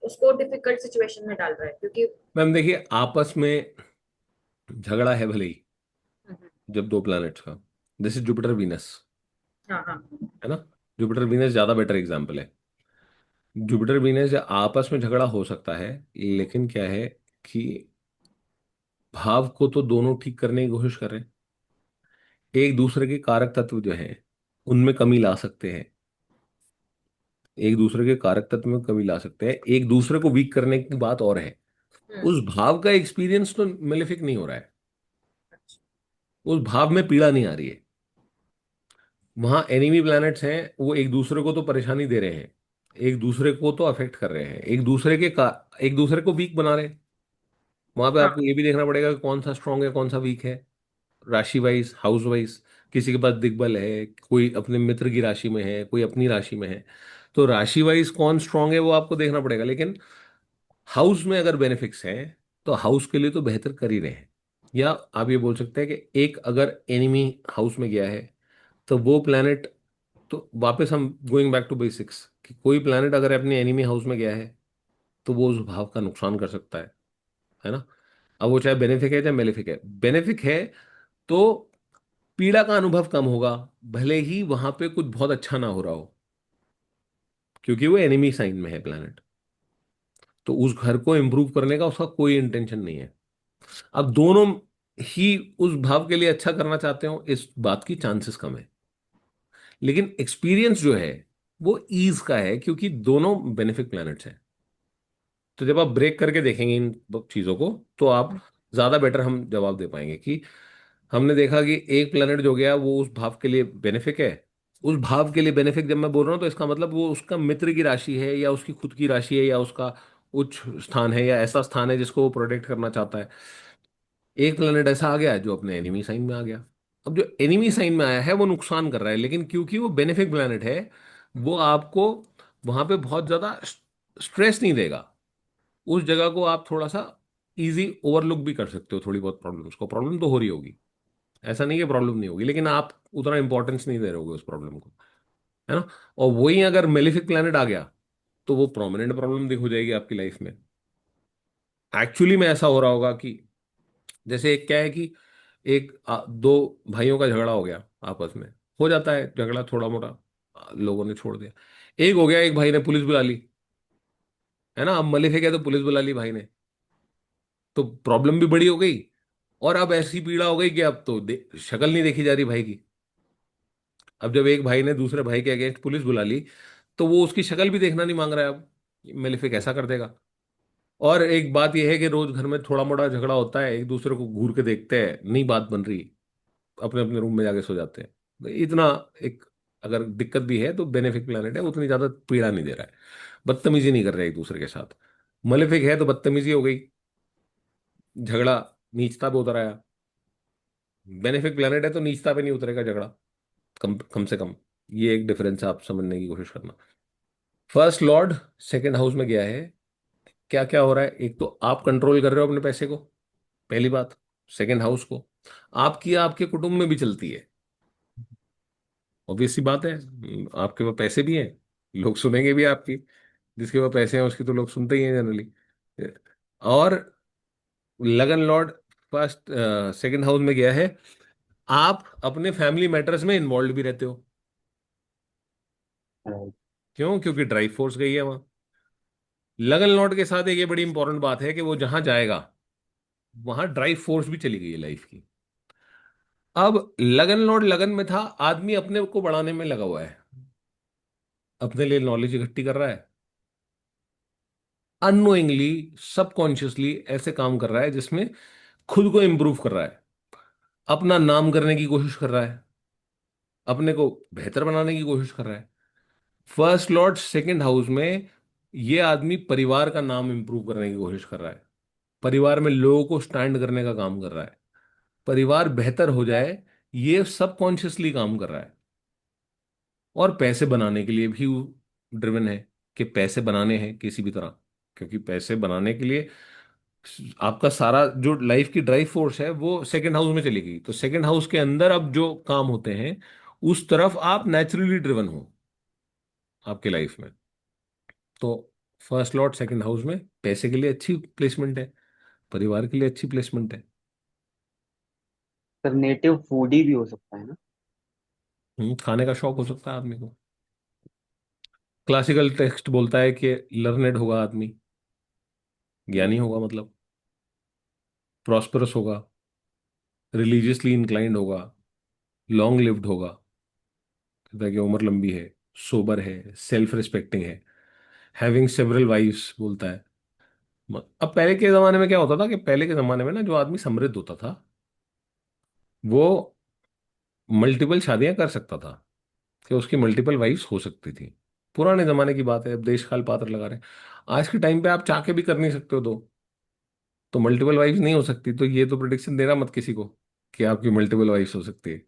उसको डिफिकल्ट सिचुएशन में डाल रहा है, क्योंकि मैम देखिए, आपस में झगड़ा है भले ही जब दो प्लैनेट्स का, जैसे जुपिटर वीनस, हाँ हाँ। है ना। जुपिटर वीनस ज्यादा बेटर एग्जाम्पल है। जुपिटर वीनस आपस में झगड़ा हो सकता है, लेकिन क्या है कि भाव को तो दोनों ठीक करने की कोशिश कर रहे हैं। एक दूसरे के कारक तत्व जो हैं उनमें कमी ला सकते हैं, एक दूसरे के कारक तत्व में कमी ला सकते हैं, एक दूसरे को वीक करने की बात और है। हम्म। उस भाव का एक्सपीरियंस तो मेलेफिक नहीं हो रहा है, उस भाव में पीड़ा नहीं आ रही है। वहां एनिमी प्लैनेट्स हैं, वो एक दूसरे को तो परेशानी दे रहे हैं, एक दूसरे को तो अफेक्ट कर रहे हैं, एक दूसरे को वीक बना रहे हैं। वहां पे हाँ। आपको ये भी देखना पड़ेगा कि कौन सा स्ट्रांग है कौन सा वीक है, राशि वाइज, हाउस वाइज। किसी के पास दिग्बल है, कोई अपने मित्र की राशि में है, कोई अपनी राशि में है, तो राशि वाइज कौन स्ट्रांग है वो आपको देखना पड़ेगा। लेकिन हाउस में अगर बेनिफिट्स हैं तो हाउस के लिए तो बेहतर कर ही रहे हैं। या आप ये बोल सकते हैं कि एक अगर एनिमी हाउस में गया है तो वो प्लैनेट, तो वापस हम गोइंग बैक टू बेसिक्स, कि कोई प्लैनेट अगर अपने एनिमी हाउस में गया है तो वो उस भाव का नुकसान कर सकता है ना। अब वो चाहे बेनिफिक है चाहे मेलेफिक है, बेनिफिक है तो पीड़ा का अनुभव कम होगा, भले ही वहां पे कुछ बहुत अच्छा ना हो रहा हो, क्योंकि वो एनिमी साइन में है प्लैनेट। तो उस घर को इंप्रूव करने का उसका कोई इंटेंशन नहीं है। अब दोनों ही उस भाव के लिए अच्छा करना चाहते हो इस बात की चांसेस कम है। लेकिन एक्सपीरियंस जो है वो ईज का है, क्योंकि दोनों बेनिफिक प्लैनेट्स हैं। तो जब आप ब्रेक करके देखेंगे इन चीजों को तो आप ज्यादा बेटर हम जवाब दे पाएंगे कि हमने देखा कि एक प्लेनेट जो गया वो उस भाव के लिए बेनिफिक है। उस भाव के लिए बेनिफिक जब मैं बोल रहा हूं तो इसका मतलब वो उसका मित्र की राशि है या उसकी खुद की राशि है या उसका उच्च स्थान है या ऐसा स्थान है जिसको वो प्रोटेक्ट करना चाहता है। एक प्लेनेट ऐसा आ गया जो अपने एनिमी साइन में आ गया। अब जो एनिमी साइन में आया है वो नुकसान कर रहा है, लेकिन क्योंकि वो बेनिफिक प्लेनेट है वो आपको वहां पे बहुत ज्यादा स्ट्रेस नहीं देगा। उस जगह को आप थोड़ा सा इजी ओवरलुक भी कर सकते हो, थोड़ी बहुत प्रॉब्लम्स को, प्रॉब्लम तो हो रही होगी, ऐसा नहीं कि प्रॉब्लम नहीं होगी, लेकिन आप उतना इंपॉर्टेंस नहीं दे रहे होगे उस प्रॉब्लम को, है ना। और वही अगर मेलिफिक प्लैनेट आ गया तो वो प्रोमिनेंट प्रॉब्लम दिख हो जाएगी आपकी लाइफ में। एक्चुअली में ऐसा हो रहा होगा कि जैसे एक क्या है कि दो भाइयों का झगड़ा हो गया आपस में, हो जाता है झगड़ा थोड़ा मोटा, लोगों ने छोड़ दिया, एक हो गया, एक भाई ने पुलिस बुला ली, है ना। अब मलिफिक है तो पुलिस बुला ली भाई ने, तो प्रॉब्लम भी बड़ी हो गई। और अब ऐसी पीड़ा हो गई कि अब तो शक्ल नहीं देखी जा रही भाई की। अब जब एक भाई ने दूसरे भाई के अगेंस्ट पुलिस बुला ली तो वो उसकी शक्ल भी देखना नहीं मांग रहा है अब, मेलेफिक ऐसा कर देगा। और एक बात यह है कि रोज घर में थोड़ा मोड़ा झगड़ा होता है, एक दूसरे को घूर के देखते हैं, नहीं बात बन रही, अपने अपने रूम में जाके सो जाते हैं। तो इतना एक अगर दिक्कत भी है तो बेनिफिक प्लेनेट है, उतनी ज्यादा पीड़ा नहीं दे रहा है, बदतमीजी नहीं कर रहा है एक दूसरे के साथ। मलेफिक है तो बदतमीजी हो गई, झगड़ा नीचता पे उतर आया। बेनिफिक प्लेनेट है तो नीचता पे नहीं उतरेगा झगड़ा, कम कम से कम। ये एक डिफरेंस आप समझने की कोशिश करना। फर्स्ट लॉर्ड सेकंड हाउस में गया है, क्या क्या हो रहा है, एक तो आप कंट्रोल कर रहे हो अपने पैसे को, पहली बात। सेकंड हाउस को आपकी आपके कुटुंब में भी चलती है, ऑब्वियस सी बात है। आपके पास पैसे भी हैं, लोग सुनेंगे भी आपकी, जिसके पास पैसे हैं उसकी तो लोग सुनते ही हैं जनरली। और लगन लॉर्ड फर्स्ट सेकंड हाउस में गया है, आप अपने फैमिली मैटर्स में इन्वॉल्व भी रहते हो। राइट। क्यों? क्योंकि ड्राइव फोर्स गई है वहां। लगन लॉर्ड के साथ एक ये बड़ी इंपॉर्टेंट बात है कि वो जहां जाएगा वहां ड्राइव फोर्स भी चली गई है लाइफ की। अब लगन लॉर्ड लगन में था, आदमी अपने को बढ़ाने में लगा हुआ है, अपने लिए नॉलेज इकट्ठी कर रहा है, अननोइंगली, सबकॉन्शियसली ऐसे काम कर रहा है जिसमें खुद को इंप्रूव कर रहा है, अपना नाम करने की कोशिश कर रहा है, अपने को बेहतर बनाने की कोशिश कर रहा है। फर्स्ट लॉर्ड सेकंड हाउस में ये आदमी परिवार का नाम इंप्रूव करने की कोशिश कर रहा है, परिवार में लोगों को स्टैंड करने का काम कर रहा है, परिवार बेहतर हो जाए, ये सबकॉन्शियसली काम कर रहा है। और पैसे बनाने के लिए भी ड्रिवन है, कि पैसे बनाने हैं किसी भी तरह, क्योंकि पैसे बनाने के लिए आपका सारा जो लाइफ की ड्राइव फोर्स है वो सेकंड हाउस में चली गई, तो सेकंड हाउस के अंदर अब जो काम होते हैं उस तरफ आप नेचुरली ड्रिवन हो आपके लाइफ में। तो फर्स्ट लॉर्ड सेकंड हाउस में पैसे के लिए अच्छी प्लेसमेंट है, परिवार के लिए अच्छी प्लेसमेंट है। सर नेटिव फूडी भी हो सकता है ना। खाने का शौक हो सकता है आदमी को। क्लासिकल टेक्स्ट बोलता है कि लर्नेड होगा आदमी, ज्ञानी होगा मतलब, प्रॉस्परस होगा, रिलीजियसली इंक्लाइंड होगा, लॉन्ग लिव्ड होगा, कहता है कि उम्र लंबी है, सोबर है, सेल्फ रिस्पेक्टिंग है, हैविंग सेवरल वाइफ्स बोलता है। अब पहले के जमाने में क्या होता था कि पहले के जमाने में ना जो आदमी समृद्ध होता था वो मल्टीपल शादियां कर सकता था, कि उसकी मल्टीपल वाइफ्स हो सकती थी। पुराने जमाने की बात है, अब देश काल पात्र लगा रहे हैं। आज के टाइम पे आप चाह के भी कर नहीं सकते हो, तो मल्टीपल वाइफ्स नहीं हो सकती, तो ये तो प्रिडिक्शन देना मत किसी को कि आपकी मल्टीपल वाइफ्स हो सकती है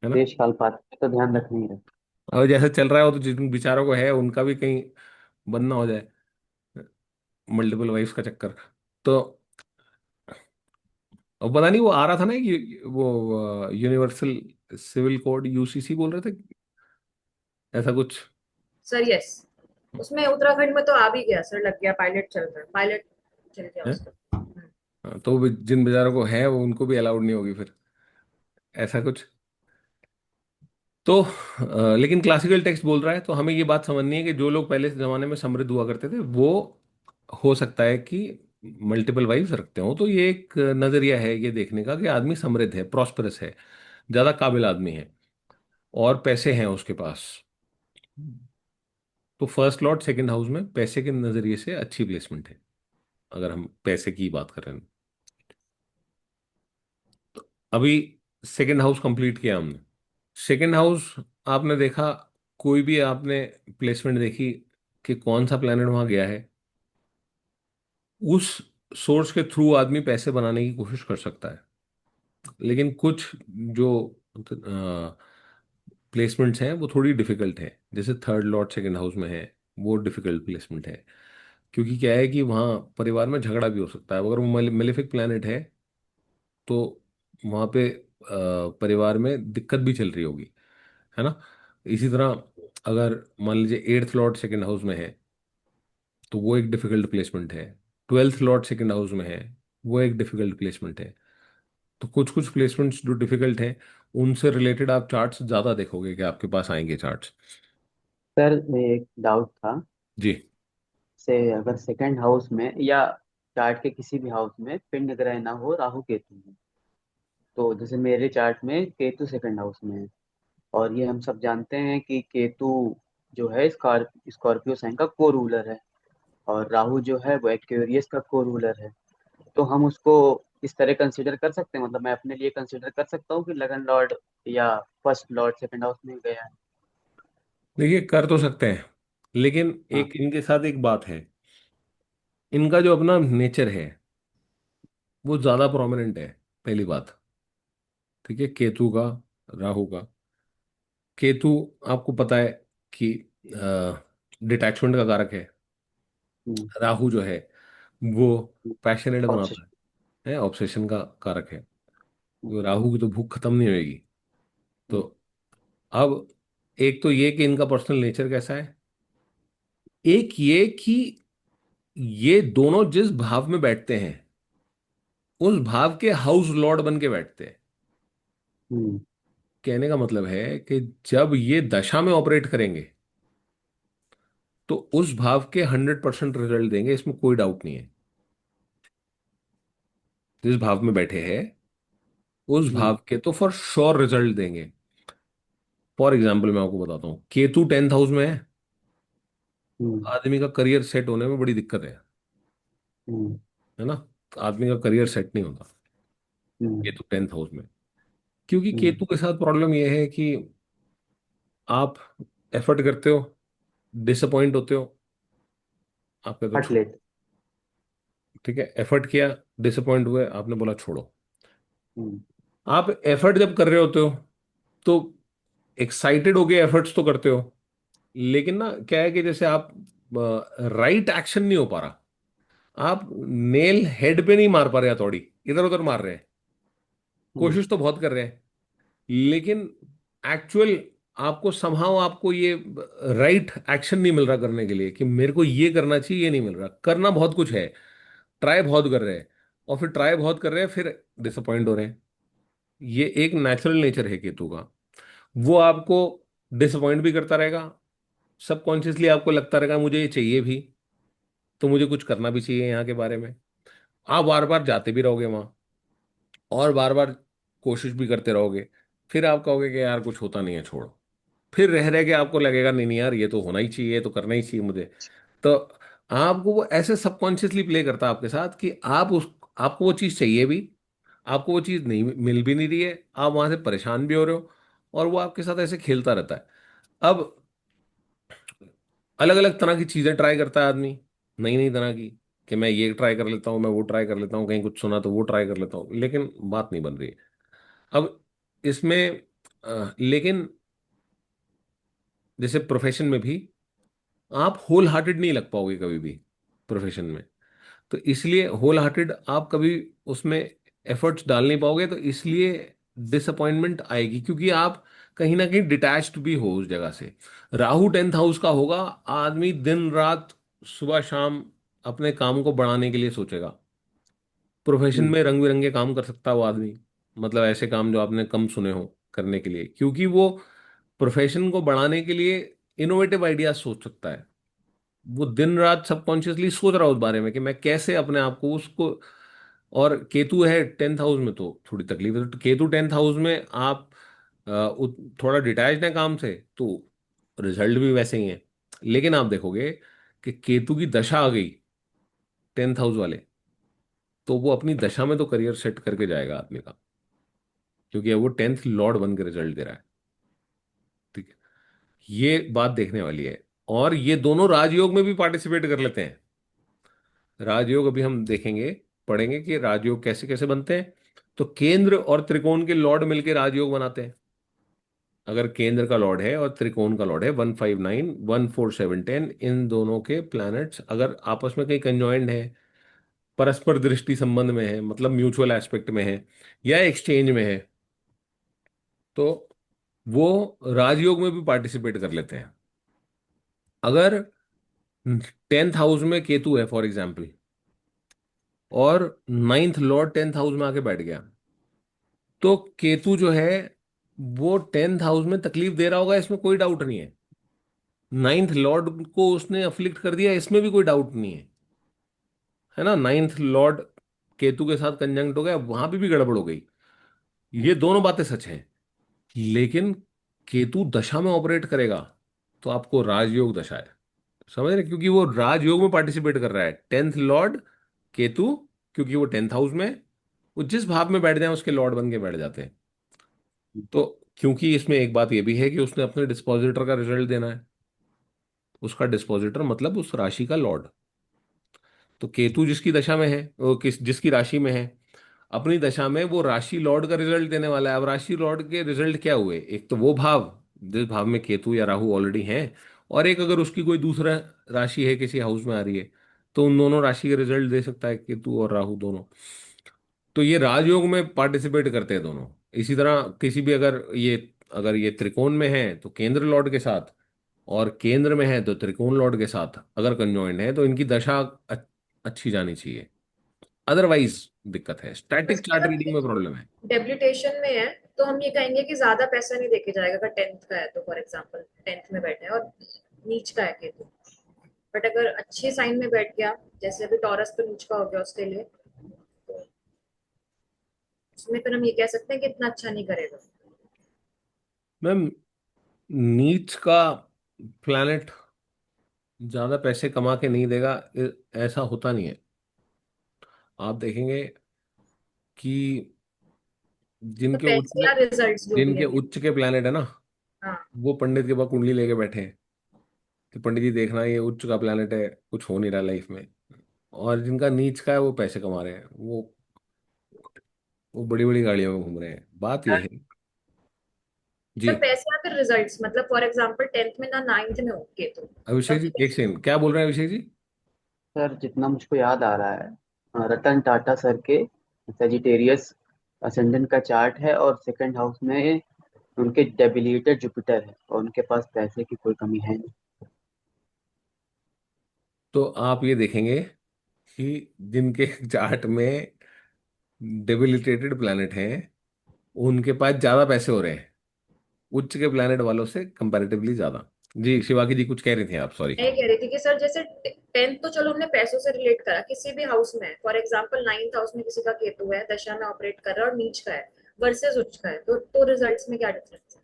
ना। देश काल पात्र पे तो ध्यान रखना ही रहे। और जैसे चल रहा है वो, तो जिन बेचारों को है उनका भी कहीं बंद ना हो जाए मल्टीपल वाइफ्स का चक्कर। तो अब पता नहीं वो आ रहा था ना कि वो यूनिवर्सल सिविल कोड यूसीसी बोल रहे थे, ऐसा कुछ सर यस, उसमें उत्तराखंड में तो आ भी गया सर, लग गया, पायलट चल रहा है, पायलट चल गया है। उसका। हाँ, तो जिन बेचारों को है वो उनको भी अलाउड नहीं होगी फिर, ऐसा कुछ। तो लेकिन क्लासिकल टेक्स्ट बोल रहा है, तो हमें ये बात समझनी है कि जो लोग पहले जमाने में समृद्ध हुआ करते थे वो हो सकता है कि मल्टीपल वाइफ्स रखते हो। तो ये एक नजरिया है ये देखने का कि आदमी समृद्ध है, प्रॉस्परस है, ज्यादा काबिल आदमी है और पैसे हैं उसके पास। तो फर्स्ट लॉर्ड सेकंड हाउस में पैसे के नजरिए से अच्छी प्लेसमेंट है, अगर हम पैसे की बात करें। अभी सेकंड हाउस कंप्लीट किया हमने। सेकंड हाउस आपने देखा, कोई भी आपने प्लेसमेंट देखी कि कौन सा प्लेनेट वहां गया है, उस सोर्स के थ्रू आदमी पैसे बनाने की कोशिश कर सकता है। लेकिन कुछ जो प्लेसमेंट्स हैं वो थोड़ी डिफिकल्ट है, जैसे थर्ड लॉर्ड सेकंड हाउस में है, वो डिफिकल्ट प्लेसमेंट है। क्योंकि क्या है कि वहाँ परिवार में झगड़ा भी हो सकता है, अगर वो मेलेफिक प्लैनेट है तो वहाँ पे परिवार में दिक्कत भी चल रही होगी, है ना। इसी तरह अगर मान लीजिए एट्थ लॉर्ड सेकंड हाउस में है तो वो एक डिफिकल्ट प्लेसमेंट है, ट्वेल्थ लॉर्ड सेकंड हाउस में है वो एक डिफिकल्ट प्लेसमेंट है। तो कुछ कुछ प्लेसमेंट्स जो डिफिकल्ट हैं उनसे रिलेटेड आप चार्ट्स ज़्यादा देखोगे कि आपके पास आएंगे चार्ट्स। सर एक डाउट था, जी। से अगर सेकंड हाउस में या चार्ट के किसी भी हाउस में पिंड ग्रह ना हो, राहु केतु में, तो जैसे मेरे चार्ट में केतु सेकंड हाउस में है, और ये हम सब जानते हैं कि केतु जो है स्कॉर्पियो साइन का को रूलर है, और राहु जो है वो एक्वेरियस का को रूलर है। तो हम उसको इस तरह कंसिडर कर सकते हैं, मतलब मैं अपने लिए कंसिडर कर सकता हूँ कि लगन लॉर्ड या फर्स्ट लॉर्ड सेकंड हाउस में गया है। देखिए कर तो सकते हैं, लेकिन हाँ। एक इनके साथ एक बात है, इनका जो अपना नेचर है वो ज़्यादा प्रोमिनेंट है, पहली बात। ठीक है, केतु का, राहु का। केतु आपको पता है कि डिटैचमेंट का कारक है, हम्म। राहु जो है वो पैशनेट बनाता ऑब्सेशन। है, ऑब्सेशन का कारक है। हम्म। वो राहु की तो भूख खत्म नहीं होगी। तो हम्म। अब एक तो ये कि इनका पर्सनल नेचर कैसा है, एक ये कि ये दोनों जिस भाव में बैठते हैं उस भाव के हाउस लॉर्ड बन के बैठते हैं। हम्म। कहने का मतलब है कि जब ये दशा में ऑपरेट करेंगे तो उस भाव के 100% रिजल्ट देंगे, इसमें कोई डाउट नहीं है। जिस भाव में बैठे हैं उस हम्म। भाव के तो फॉर श्योर रिजल्ट देंगे। फॉर एग्जाम्पल मैं आपको बताता हूँ, केतु 10th हाउस में है, हम्म। आदमी का करियर सेट होने में बड़ी दिक्कत हम्म। है ना। आदमी का करियर सेट नहीं होता हम्म। केतु 10th हाउस में। क्योंकि हम्म। केतु के साथ प्रॉब्लम यह है कि आप एफर्ट करते हो, डिसअपॉइंट होते हो, आप कहते हो हट छोड़ो। लेते। ठीक है, एफर्ट किया, डिसअपॉइंट हुए, आपने बोला छोड़ो। हम्म। आप एफर्ट जब कर रहे होते हो तो एक्साइटेड होके एफर्ट्स तो करते हो, लेकिन ना क्या है कि जैसे आप राइट एक्शन नहीं हो पा रहा, आप नेल हेड पे नहीं मार पा रहे, हथौड़ी इधर उधर मार रहे हैं। हम्म। कोशिश तो बहुत कर रहे हैं, लेकिन एक्चुअल आपको समहाउ आपको ये राइट एक्शन नहीं मिल रहा करने के लिए कि मेरे को ये करना चाहिए, ये नहीं मिल रहा। करना बहुत कुछ है, ट्राई बहुत कर रहे हैं, और फिर ट्राई बहुत कर रहे हैं फिर डिसअपॉइंट हो रहे हैं। ये एक नेचुरल नेचर है केतु का। वो आपको डिसअपॉइंट भी करता रहेगा, सबकॉन्शियसली आपको लगता रहेगा मुझे ये चाहिए भी, तो मुझे कुछ करना भी चाहिए यहाँ के बारे में। आप बार बार जाते भी रहोगे वहां, और बार बार कोशिश भी करते रहोगे, फिर आप कहोगे कि यार कुछ होता नहीं है, छोड़ो। फिर रह रह के आपको लगेगा नहीं नहीं यार, ये तो होना ही चाहिए, ये तो करना ही चाहिए मुझे। तो आपको वो ऐसे सबकॉन्शियसली प्ले करता है आपके साथ कि आपको वो चीज़ चाहिए भी, आपको वो चीज़ नहीं मिल भी नहीं रही है, आप वहां से परेशान भी हो रहे हो, और वो आपके साथ ऐसे खेलता रहता है। अब अलग अलग तरह की चीज़ें ट्राई करता है आदमी, नई नई तरह की, कि मैं ये ट्राई कर लेता हूँ, मैं वो ट्राई कर लेता हूँ, कहीं कुछ सुना तो वो ट्राई कर लेता हूँ, लेकिन बात नहीं बन रही है। अब इसमें लेकिन जैसे प्रोफेशन में भी आप होल हार्टेड नहीं लग पाओगे कभी भी प्रोफेशन में। तो इसलिए होल हार्टेड आप कभी उसमें एफर्ट्स डाल नहीं पाओगे, तो इसलिए डिसअपॉइंटमेंट आएगी, क्योंकि आप कहीं ना कहीं डिटैच्ड भी हो उस जगह से। राहु 10th हाउस का होगा, आदमी दिन रात सुबह शाम अपने काम को बढ़ाने के लिए सोचेगा। प्रोफेशन हम्म, में रंग बिरंगे काम कर सकता है वो आदमी, मतलब ऐसे काम जो आपने कम सुने हो करने के लिए, क्योंकि वो प्रोफेशन को बढ़ाने के लिए इनोवेटिव आइडियाज सोच सकता है। वो दिन रात सबकॉन्शियसली सोच रहा है उस बारे में कि मैं कैसे अपने आप को उसको। और केतु है 10th हाउस में, तो थोड़ी तकलीफ है। तो केतु 10th हाउस में आप थोड़ा डिटैच्ड है काम से, तो रिजल्ट भी वैसे ही है। लेकिन आप देखोगे कि केतु की दशा आ गई 10th हाउस वाले, तो वो अपनी दशा में तो करियर सेट करके जाएगा आदमी का, क्योंकि अब वो 10th लॉर्ड बन के रिजल्ट दे रहा है। ठीक है, ये बात देखने वाली है। और ये दोनों राजयोग में भी पार्टिसिपेट कर लेते हैं। राजयोग अभी हम देखेंगे, पढ़ेंगे कि राजयोग कैसे कैसे बनते हैं। तो केंद्र और त्रिकोण के लॉर्ड मिलकर राजयोग बनाते हैं। अगर केंद्र का लॉर्ड है और त्रिकोण का लॉर्ड है, 159 147 10, इन दोनों के प्लैनेट्स अगर आपस में कहीं कंजॉइंड है, परस्पर दृष्टि संबंध में है, मतलब म्यूचुअल एस्पेक्ट में है, या एक्सचेंज में है, तो वो राजयोग में भी पार्टिसिपेट कर लेते हैं। अगर 10th हाउस में केतु है फॉर एग्जाम्पल, और 9th लॉर्ड 10th हाउस में आके बैठ गया, तो केतु जो है वो 10th हाउस में तकलीफ दे रहा होगा, इसमें कोई डाउट नहीं है। 9th लॉर्ड को उसने अफ्लिक्ट कर दिया, इसमें भी कोई डाउट नहीं है, है ना। 9th लॉर्ड केतु के साथ कंजंक्ट हो गया, वहां पे भी गड़बड़ हो गई। ये दोनों बातें सच हैं। लेकिन केतु दशा में ऑपरेट करेगा, तो आपको राजयोग दशा है, समझ रहे, क्योंकि वो राजयोग में पार्टिसिपेट कर रहा है 10th लॉर्ड केतु, क्योंकि वो 10th हाउस में है। वो जिस भाव में बैठ जाए उसके लॉर्ड बन के बैठ जाते हैं। तो क्योंकि इसमें एक बात ये भी है कि उसने अपने डिस्पोजिटर का रिजल्ट देना है, उसका डिस्पोजिटर मतलब उस राशि का लॉर्ड। तो केतु जिसकी दशा में है, वो जिसकी राशि में है, अपनी दशा में वो राशि लॉर्ड का रिजल्ट देने वाला है। अब राशि लॉर्ड के रिजल्ट क्या हुए, एक तो वो भाव जिस भाव में केतु या राहु ऑलरेडी हैं, और एक अगर उसकी कोई दूसरा राशि है किसी हाउस में आ रही है, तो उन दोनों राशि के रिजल्ट दे सकता है केतु और राहु दोनों। तो ये राजयोग में पार्टिसिपेट करते हैं दोनों। इसी तरह किसी भी अगर ये त्रिकोण में है तो केंद्र लॉर्ड के साथ, और केंद्र में है तो त्रिकोण लॉर्ड के साथ अगर कंजॉइंट है, तो इनकी दशा अच्छी जानी चाहिए, अदरवाइज दिक्कत है। स्टैटिक चार्ट रीडिंग में प्रॉब्लम है। डेप्यूटेशन में है तो हम ये कहेंगे कि ज्यादा पैसा नहीं देके जाएगा। अगर 10th का है तो फॉर एग्जांपल 10th में बैठे हैं और नीच का है केतु, बट अगर अच्छे साइन में बैठ गया, जैसे अभी टॉरस तो नीच का हो गया उसके लिए, तो उसमें फिर हम ये कह सकते हैं कि इतना अच्छा नहीं करेगा। मैम, नीच का प्लैनेट ज्यादा पैसे कमा के नहीं देगा, ऐसा होता नहीं है। आप देखेंगे कि तो जिनके उच्च पैसे में या रिजल्ट्स जो भी जिनके है मेरे। उच्च के प्लैनेट है ना, हाँ। वो पंडित के पास कुंडली लेके बैठे हैं कि पंडित जी देखना, ये उच्च का प्लैनेट है, कुछ हो नहीं रहा लाइफ में। और जिनका नीच का है वो पैसे कमा रहे हैं, वो बड़ी बड़ी गाड़ियों में घूम रहे हैं। बात ये है। जी। मतलब पैसे या फिर रिजल्ट्स, मतलब फॉर एग्जांपल 10th में ना 9th में हो केतु, अभिषेक तब जी, एक पैसे। सेकंड, क्या बोल रहे हैं अभिषेक जी? सर जितना मुझको याद आ रहा है, रतन टाटा सर के सेजिटेरियस असेंडेंट का चार्ट है, और सेकंड हाउस में उनके डेबिलिटेड जुपिटर है, और उनके पास पैसे की कोई कमी है नहीं। तो आप ये देखेंगे कि जिनके चार्ट में डेबिलिटेटेड प्लैनेट हैं, उनके पास ज्यादा पैसे हो रहे हैं, उच्च के प्लैनेट वालों से कंपैरेटिवली ज्यादा। जी शिवाकी जी कुछ कह रही थी आप, सॉरी। मैं ये कह रही थी कि सर जैसे टेंथ तो चलो हमने पैसों से रिलेट करा, किसी भी हाउस में फॉर एग्जांपल नाइन्थ हाउस में किसी का केतु है, दशा में ऑपरेट कर रहा है और नीच का है वर्सेस उच्च का है, तो रिजल्ट्स में क्या डिफरेंस है?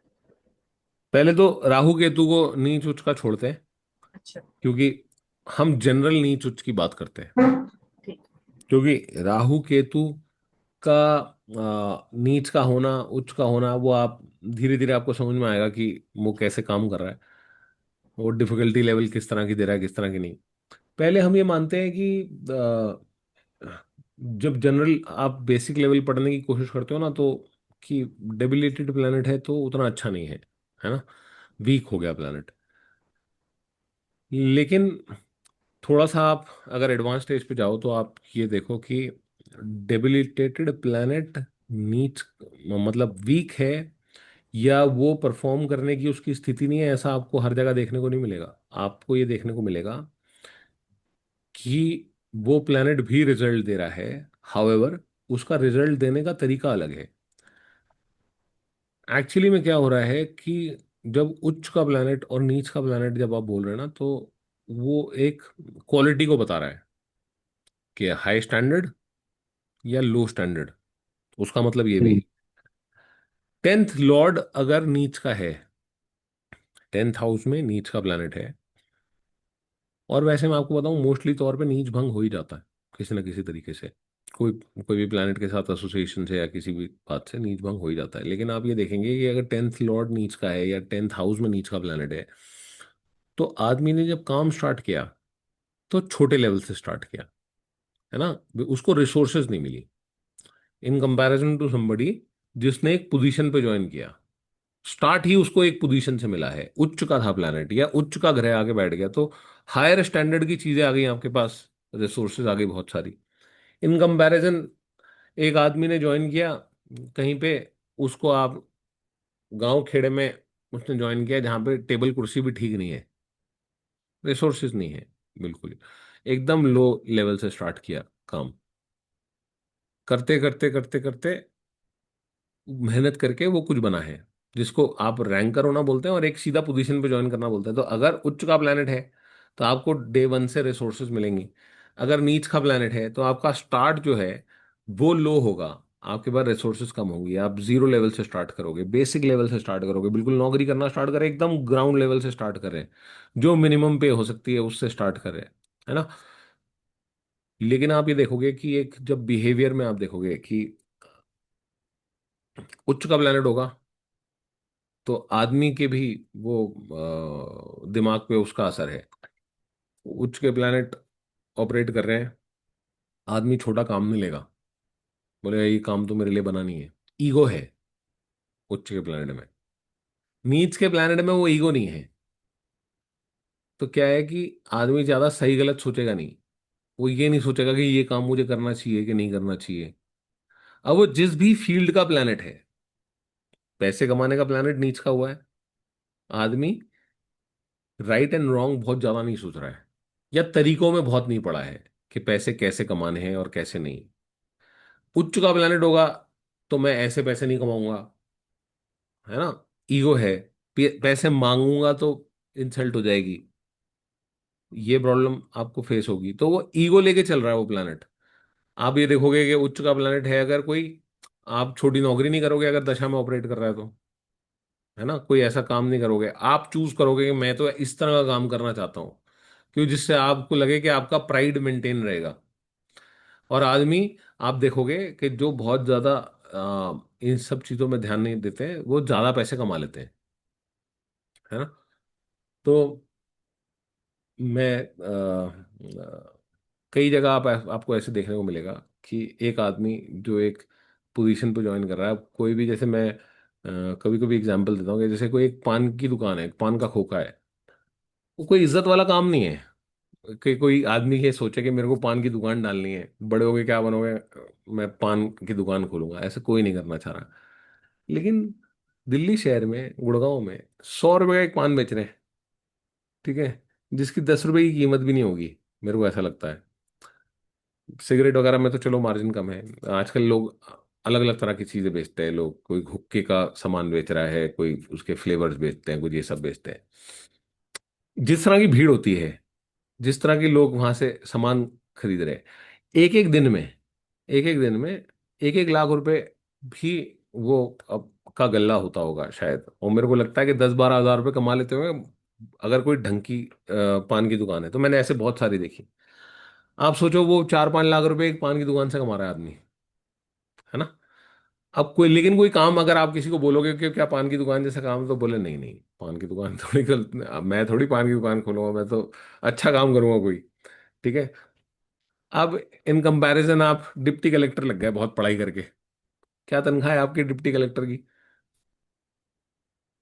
पहले तो राहु केतु को नीच उच्च का छोड़ते हैं, अच्छा। क्योंकि हम जनरल नीच उच्च की बात करते हैं। ठीक। क्योंकि राहु केतु का नीच का होना, उच्च का होना, वो आप धीरे धीरे आपको समझ में आएगा कि वो कैसे काम कर रहा है, वो डिफिकल्टी लेवल किस तरह की दे रहा है, किस तरह की नहीं। पहले हम ये मानते हैं कि जब जनरल आप बेसिक लेवल पढ़ने की कोशिश करते हो ना, तो कि डेबिलिटेड प्लेनेट है तो उतना अच्छा नहीं है ना, वीक हो गया प्लेनेट। लेकिन थोड़ा सा आप अगर एडवांस स्टेज पे जाओ तो आप ये देखो कि डेबिलिटेटेड प्लेनेट नीच मतलब वीक है, या वो परफॉर्म करने की उसकी स्थिति नहीं है, ऐसा आपको हर जगह देखने को नहीं मिलेगा। आपको ये देखने को मिलेगा कि वो प्लेनेट भी रिजल्ट दे रहा है, हाउएवर उसका रिजल्ट देने का तरीका अलग है। एक्चुअली में क्या हो रहा है कि जब उच्च का प्लेनेट और नीच का प्लेनेट जब आप बोल रहे हैं ना, तो वो एक क्वालिटी को बता रहा है कि हाई स्टैंडर्ड या लो स्टैंडर्ड। उसका मतलब ये भी, टेंथ लॉर्ड अगर नीच का है, टेंथ हाउस में नीच का प्लेनेट है, और वैसे मैं आपको बताऊं मोस्टली तौर पे नीच भंग हो ही जाता है किसी ना किसी तरीके से। कोई कोई भी प्लैनेट के साथ एसोसिएशन से या किसी भी बात से नीच भंग हो ही जाता है। लेकिन आप ये देखेंगे कि अगर टेंथ लॉर्ड नीच का है या टेंथ हाउस में नीच का प्लैनेट है, तो आदमी ने जब काम स्टार्ट किया तो छोटे लेवल से स्टार्ट किया, है ना। उसको रिसोर्सेज नहीं मिली इन कंपैरिजन टू समबडी जिसने एक पोजीशन पे ज्वाइन किया। स्टार्ट ही उसको एक पोजीशन से मिला है, उच्च का था प्लैनेट या उच्च का ग्रह आगे बैठ गया, तो हायर स्टैंडर्ड की चीजें आ गई आपके पास, रिसोर्सेज आ गई बहुत सारी। इन कंपैरिजन एक आदमी ने ज्वाइन किया कहीं पे, उसको आप गांव खेड़े में उसने ज्वाइन किया जहां पे टेबल कुर्सी भी ठीक नहीं है, रिसोर्सेज नहीं है, बिल्कुल एकदम लो लेवल से स्टार्ट किया काम। करते करते करते करते मेहनत करके वो कुछ बना है, जिसको आप रैंकर होना बोलते हैं और एक सीधा पोजीशन पे ज्वाइन करना बोलते हैं। तो अगर उच्च का प्लैनेट है तो आपको डे वन से रिसोर्सेज मिलेंगी। अगर नीच का प्लैनेट है तो आपका स्टार्ट जो है वो लो होगा, आपके पास रिसोर्सेज कम होंगी, आप जीरो लेवल से स्टार्ट करोगे, बेसिक लेवल से स्टार्ट करोगे, बिल्कुल नौकरी करना स्टार्ट करें, एकदम ग्राउंड लेवल से स्टार्ट करें, जो मिनिमम पे हो सकती है उससे स्टार्ट करें, है ना। लेकिन आप ये देखोगे कि एक जब बिहेवियर में आप देखोगे कि उच्च का प्लैनेट होगा तो आदमी के भी वो दिमाग पे उसका असर है। उच्च के प्लैनेट ऑपरेट कर रहे हैं, आदमी छोटा काम नहीं लेगा, बोले ये काम तो मेरे लिए बना नहीं है। ईगो है उच्च के प्लैनेट में, नीच के प्लैनेट में वो ईगो नहीं है। तो क्या है कि आदमी ज्यादा सही गलत सोचेगा नहीं, वो ये नहीं सोचेगा कि ये काम मुझे करना चाहिए कि नहीं करना चाहिए। अब वो जिस भी फील्ड का प्लैनेट है, पैसे कमाने का प्लैनेट नीच का हुआ है, आदमी राइट एंड रॉन्ग बहुत ज्यादा नहीं सोच रहा है, या तरीकों में बहुत नहीं पड़ा है कि पैसे कैसे कमाने हैं और कैसे नहीं। उच्च का प्लैनेट होगा तो मैं ऐसे पैसे नहीं कमाऊंगा, है ना, ईगो है, पैसे मांगूंगा तो इंसल्ट हो जाएगी, ये प्रॉब्लम आपको फेस होगी। तो वो ईगो लेके चल रहा है वो प्लैनेट। आप ये देखोगे कि उच्च का प्लैनेट है अगर कोई, आप छोटी नौकरी नहीं करोगे अगर दशा में ऑपरेट कर रहा है तो, है ना, कोई ऐसा काम नहीं करोगे, आप चूज करोगे कि मैं तो इस तरह का काम करना चाहता हूँ, क्यों, जिससे आपको लगे कि आपका प्राइड मेंटेन रहेगा। और आदमी आप देखोगे कि जो बहुत ज्यादा इन सब चीजों में ध्यान नहीं देते हैं वो ज्यादा पैसे कमा लेते हैं, है ना। तो मैं कई जगह आपको ऐसे देखने को मिलेगा कि एक आदमी जो एक पोजीशन पे ज्वाइन कर रहा है, कोई भी, जैसे मैं कभी कभी एग्जांपल देता हूँ कि जैसे कोई एक पान की दुकान है, पान का खोखा है, वो कोई इज्जत वाला काम नहीं है कि कोई आदमी ये सोचे कि मेरे को पान की दुकान डालनी है, बड़े हो गए क्या बनोगे, मैं पान की दुकान खोलूंगा, ऐसा कोई नहीं करना चाह रहा। लेकिन दिल्ली शहर में, गुड़गांव में 100 रुपए का एक पान बेच रहे हैं, ठीक है, जिसकी 10 रुपए की कीमत भी नहीं होगी, मेरे को ऐसा लगता है। सिगरेट वगैरह में तो चलो मार्जिन कम है, आजकल लोग अलग अलग तरह की चीजें बेचते हैं, लोग कोई हुक्के का सामान बेच रहा है, कोई उसके फ्लेवर्स बेचते हैं, कुछ ये सब बेचते हैं। जिस तरह की भीड़ होती है, जिस तरह के लोग वहां से सामान खरीद रहे हैं, एक एक दिन में, एक एक दिन में 1-1 लाख रुपए भी वो अब का गल्ला होता होगा शायद। और मेरे को लगता है कि 10-12 हज़ार रुपये कमा लेते हुए, अगर कोई ढंग की पान की दुकान है। तो मैंने ऐसे बहुत सारी देखी। आप सोचो वो 4-5 लाख रुपए एक पान की दुकान से कमा रहा है आदमी, है ना। अब कोई, लेकिन कोई काम अगर आप किसी को बोलोगे कि क्या पान की दुकान जैसा काम है, तो बोले नहीं नहीं, पान की दुकान थोड़ी मैं थोड़ी पान की दुकान खोलूंगा, मैं तो अच्छा काम करूंगा कोई। ठीक है। अब इन कंपैरिजन आप डिप्टी कलेक्टर लग गए बहुत पढ़ाई करके। क्या तनख्वाह है आपकी डिप्टी कलेक्टर की?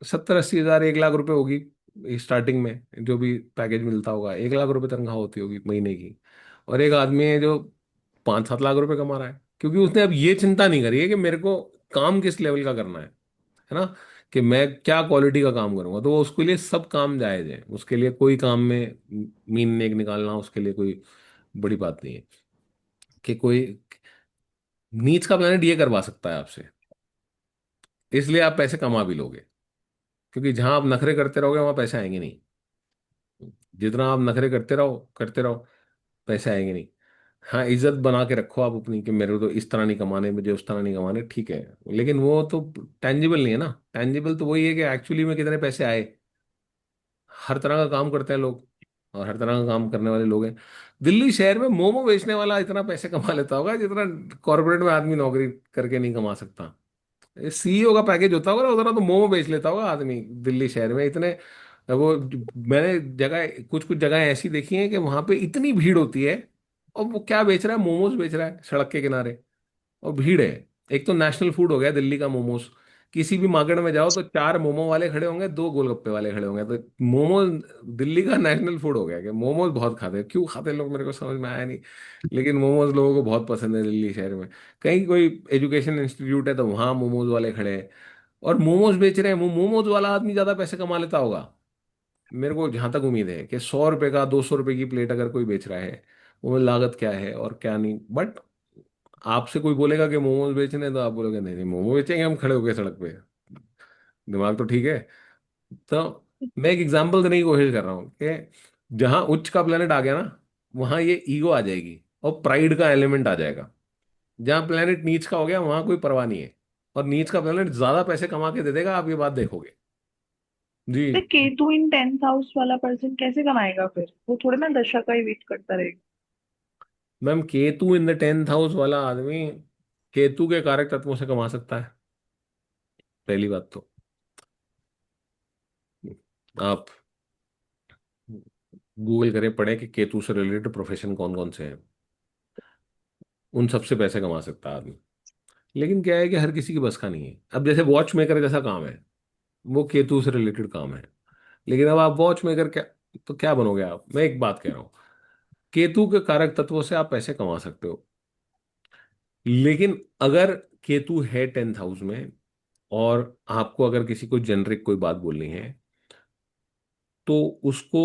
70-80 हज़ार, 1 लाख रुपए होगी स्टार्टिंग में। जो भी पैकेज मिलता होगा, 1 लाख रुपए तनख्वाह होती होगी महीने की। और एक आदमी है जो 5-7 लाख रुपए कमा रहा है, क्योंकि उसने अब ये चिंता नहीं करी है कि मेरे को काम किस लेवल का करना है ना, कि मैं क्या क्वालिटी का काम करूंगा। तो वो उसके लिए सब काम जायज है, उसके लिए कोई काम में मीन नेक निकालना उसके लिए कोई बड़ी बात नहीं है। कि कोई नीच का प्लानिट ये करवा सकता है आपसे, इसलिए आप पैसे कमा भी लोगे। क्योंकि जहां आप नखरे करते रहोगे वहां पैसे आएंगे नहीं। जितना आप नखरे करते रहो, पैसे आएंगे नहीं। हाँ, इज्जत बना के रखो आप अपनी, कि मेरे को तो इस तरह नहीं कमाने, मुझे उस तरह नहीं कमाने, ठीक है। लेकिन वो तो टेंजिबल नहीं है ना। टेंजिबल तो वही है कि एक्चुअली में कितने पैसे आए। हर तरह का काम करते हैं लोग, और हर तरह का काम करने वाले लोग हैं। दिल्ली शहर में मोमो बेचने वाला इतना पैसे कमा लेता होगा जितना कॉर्पोरेट में आदमी नौकरी करके नहीं कमा सकता। सीईओ का पैकेज होता होगा ना, उतना तो मोमो बेच लेता होगा आदमी दिल्ली शहर में इतने। वो मैंने जगह, कुछ कुछ जगह ऐसी देखी हैं कि वहां पे इतनी भीड़ होती है, और वो क्या बेच रहा है, मोमोज बेच रहा है सड़क के किनारे, और भीड़ है। एक तो नेशनल फूड हो गया दिल्ली का मोमोज। किसी भी मार्केट में जाओ तो 4 मोमो वाले खड़े होंगे, 2 गोलगप्पे वाले खड़े होंगे। तो मोमोज दिल्ली का नेशनल फूड हो गया, कि मोमोज बहुत खाते हैं। क्यों खाते हैं लोग मेरे को समझ में आया नहीं, लेकिन मोमोज लोगों को बहुत पसंद है दिल्ली शहर में। कहीं कोई एजुकेशन इंस्टीट्यूट है तो वहां मोमोज वाले खड़े हैं और मोमोज बेच रहे हैं। वो मोमोज वाला आदमी ज्यादा पैसे कमा लेता होगा, मेरे को जहां तक उम्मीद है, कि 100 रुपए का, 200 रुपए की प्लेट अगर कोई बेच रहा है, वो लागत क्या है और क्या नहीं। बट आपसे कोई बोलेगा कि मोमोज बेचने हैं, तो आप बोलोगे नहीं नहीं, मोमो बेचेंगे हम खड़े होकर सड़क पे? दिमाग तो ठीक है। तो मैं एक एग्जांपल देने की कोशिश कर रहा हूँ कि जहां उच्च का प्लेनेट आ गया ना, वहां ये ईगो आ जाएगी और प्राइड का एलिमेंट आ जाएगा। जहां प्लेनेट नीच का हो गया, वहां कोई परवाह नहीं है, और नीच का प्लेनेट ज्यादा पैसे कमा के दे देगा, आप ये बात देखोगे। जी। तो केतु इन 10th हाउस वाला पर्सन कैसे कमाएगा फिर? वो थोड़े ना दशा का ही वेट करता रहेगा। Ma'am, Ketu in the 10th house वाला आदमी केतु के कारक तत्वों से कमा सकता है, पहली बात तो। आप गूगल करें, पढ़ें कि केतु से रिलेटेड प्रोफेशन कौन कौन से हैं, उन सबसे पैसे कमा सकता है आदमी। लेकिन क्या है कि हर किसी की बस का नहीं है। अब जैसे वॉच मेकर जैसा काम है, वो केतु से रिलेटेड काम है। लेकिन अब आप वॉच मेकर क्या, तो क्या बनोगे आप? मैं एक बात कह रहा हूँ, केतु के कारक तत्वों से आप पैसे कमा सकते हो। लेकिन अगर केतु है 10th हाउस में, और आपको अगर किसी को जेनरिक कोई बात बोलनी है, तो उसको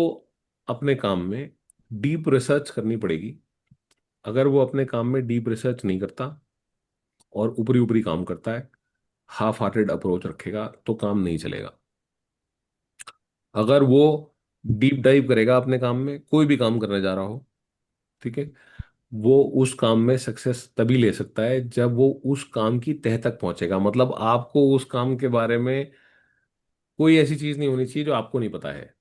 अपने काम में डीप रिसर्च करनी पड़ेगी। अगर वो अपने काम में डीप रिसर्च नहीं करता और ऊपरी ऊपरी काम करता है, हाफ हार्टेड अप्रोच रखेगा, तो काम नहीं चलेगा। अगर वो डीप डाइव करेगा अपने काम में, कोई भी काम करने जा रहा हो, ठीक है, वो उस काम में सक्सेस तभी ले सकता है जब वो उस काम की तह तक पहुंचेगा। मतलब आपको उस काम के बारे में कोई ऐसी चीज नहीं होनी चाहिए जो आपको नहीं पता है।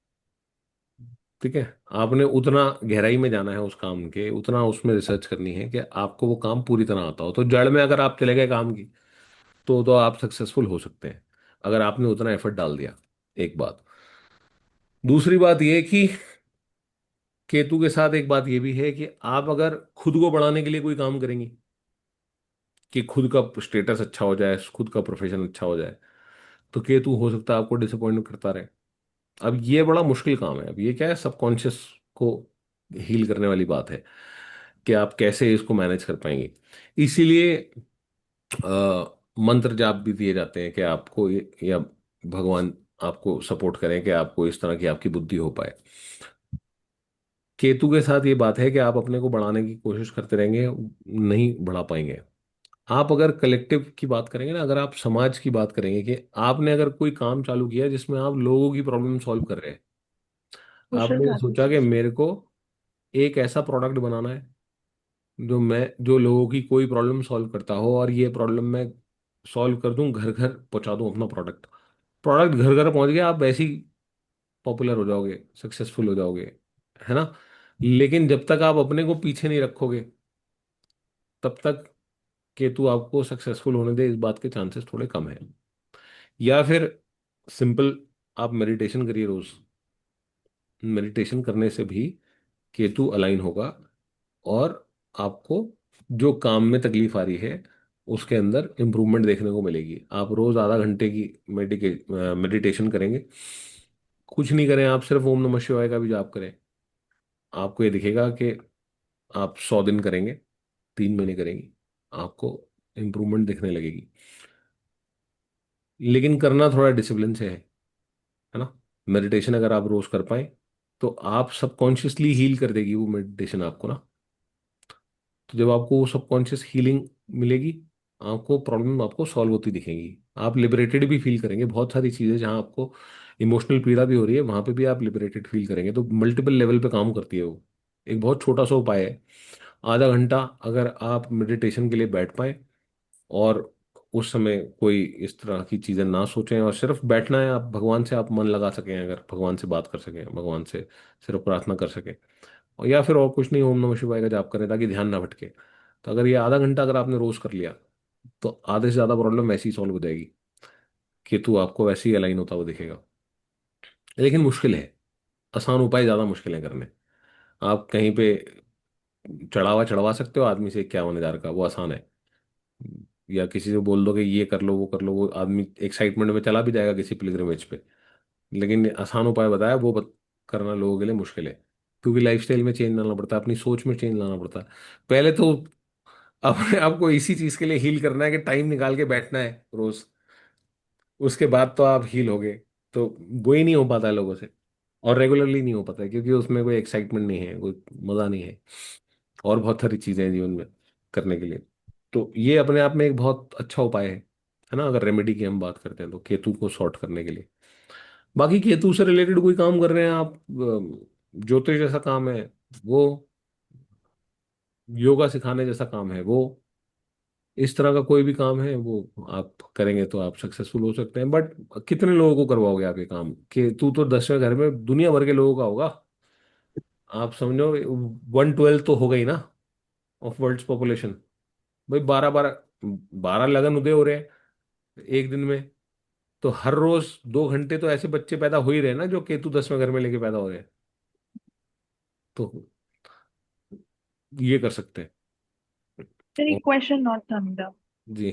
ठीक है। आपने उतना गहराई में जाना है उस काम के, उतना उसमें रिसर्च करनी है कि आपको वो काम पूरी तरह आता हो। तो जड़ में अगर आप चले गए काम की, तो आप सक्सेसफुल हो सकते हैं, अगर आपने उतना एफर्ट डाल दिया। एक बात। दूसरी बात यह कि केतु के साथ एक बात यह भी है कि आप अगर खुद को बढ़ाने के लिए कोई काम करेंगी, कि खुद का स्टेटस अच्छा हो जाए, खुद का प्रोफेशन अच्छा हो जाए, तो केतु हो सकता है आपको डिसअपॉइंट करता रहे। अब ये बड़ा मुश्किल काम है। अब ये क्या है, सबकॉन्शियस को हील करने वाली बात है, कि आप कैसे इसको मैनेज कर पाएंगे। इसीलिए मंत्र जाप भी दिए जाते हैं कि आपको या भगवान आपको सपोर्ट करें, कि आपको इस तरह की आपकी बुद्धि हो पाए। केतु के साथ ये बात है कि आप अपने को बढ़ाने की कोशिश करते रहेंगे, नहीं बढ़ा पाएंगे। आप अगर कलेक्टिव की बात करेंगे ना, अगर आप समाज की बात करेंगे, कि आपने अगर कोई काम चालू किया जिसमें आप लोगों की प्रॉब्लम सॉल्व कर रहे हैं, सोशल आपने सोचा कि ट्रांजिशंस। मेरे को एक ऐसा प्रोडक्ट बनाना है जो लोगों की कोई प्रॉब्लम सॉल्व करता हो, और ये प्रॉब्लम मैं सॉल्व कर दूं, घर घर पहुंचा दूं अपना प्रोडक्ट। प्रोडक्ट घर घर पहुंच गया, आप वैसे ही पॉपुलर हो जाओगे, सक्सेसफुल हो जाओगे, है ना। लेकिन जब तक आप अपने को पीछे नहीं रखोगे, तब तक केतु आपको सक्सेसफुल होने दे, इस बात के चांसेस थोड़े कम है। या फिर सिंपल, आप मेडिटेशन करिए रोज। मेडिटेशन करने से भी केतु अलाइन होगा, और आपको जो काम में तकलीफ आ रही है उसके अंदर इम्प्रूवमेंट देखने को मिलेगी। आप रोज आधा घंटे की मेडिटेशन करेंगे, कुछ नहीं करें, आप सिर्फ ओम नमः शिवाय का भी जाप करें, आपको ये दिखेगा कि आप 100 दिन करेंगे, 3 महीने करेंगे, आपको इम्प्रूवमेंट दिखने लगेगी। लेकिन करना थोड़ा डिसिप्लिन से है ना। मेडिटेशन अगर आप रोज कर पाए, तो आप सबकॉन्शियसली हील कर देगी वो मेडिटेशन आपको ना। तो जब आपको वो सबकॉन्शियस हीलिंग मिलेगी, आपको प्रॉब्लम आपको सॉल्व होती दिखेंगी, आप लिबरेटेड भी फील करेंगे। बहुत सारी चीज़ें जहाँ आपको इमोशनल पीड़ा भी हो रही है, वहाँ पे भी आप लिबरेटेड फील करेंगे। तो मल्टीपल लेवल पे काम करती है वो। एक बहुत छोटा सा उपाय है, आधा घंटा अगर आप मेडिटेशन के लिए बैठ पाए, और उस समय कोई इस तरह की चीज़ें ना सोचें, और सिर्फ बैठना है, आप भगवान से आप मन लगा सकें, अगर भगवान से बात कर सकें, भगवान से सिर्फ प्रार्थना कर सकें, और या फिर और कुछ नहीं, ओम नमः शिवाय का जाप करें ताकि ध्यान ना भटके। तो अगर ये आधा घंटा अगर आपने रोज कर लिया, तो आधे से ज़्यादा प्रॉब्लम वैसे ही सॉल्व हो जाएगी। केतु आपको वैसे ही अलाइन होता हुआ दिखेगा। लेकिन मुश्किल है, आसान उपाय ज़्यादा मुश्किल है करने। आप कहीं पे चढ़ावा चढ़वा सकते हो आदमी से 51,000 का, वो आसान है। या किसी से बोल दो कि ये कर लो वो कर लो, वो आदमी एक्साइटमेंट में चला भी जाएगा किसी पिलग्रिमेज पे। लेकिन आसान उपाय बताया, वो करना लोगों के लिए मुश्किल है, क्योंकि लाइफस्टाइल में चेंज लाना पड़ता है, अपनी सोच में चेंज लाना पड़ता है। पहले तो अपने आपको इसी चीज के लिए हील करना है कि टाइम निकाल के बैठना है रोज, उसके बाद तो आप हील होगे। तो वो ही नहीं हो पाता है लोगों से, और रेगुलरली नहीं हो पाता है, क्योंकि उसमें कोई एक्साइटमेंट नहीं है, कोई मजा नहीं है, और बहुत सारी चीजें हैं जीवन में करने के लिए। तो ये अपने आप में एक बहुत अच्छा उपाय है ना, अगर रेमेडी की हम बात करते हैं तो केतु को सॉर्ट करने के लिए। बाकी केतु से रिलेटेड कोई काम कर रहे हैं आप, ज्योतिष जैसा काम है वो, योगा सिखाने जैसा काम है वो, इस तरह का कोई भी काम है वो आप करेंगे तो आप सक्सेसफुल हो सकते हैं। बट कितने लोगों को करवाओगे आप ये काम, कि तू तो 10वें घर में दुनिया भर के लोगों का होगा। आप समझो 1/12 तो हो गई ना ऑफ वर्ल्ड्स पॉपुलेशन। भाई 12 लगन उदय हो रहे हैं एक दिन में, तो हर रोज 2 घंटे तो ऐसे बच्चे पैदा हो ही रहे हैं ना, जो केतु 10वें घर में लेके पैदा हो रहे हैं। तो ये कर सकते हैं। सर ओ, एक क्वेश्चन नॉट था मेरा। जी।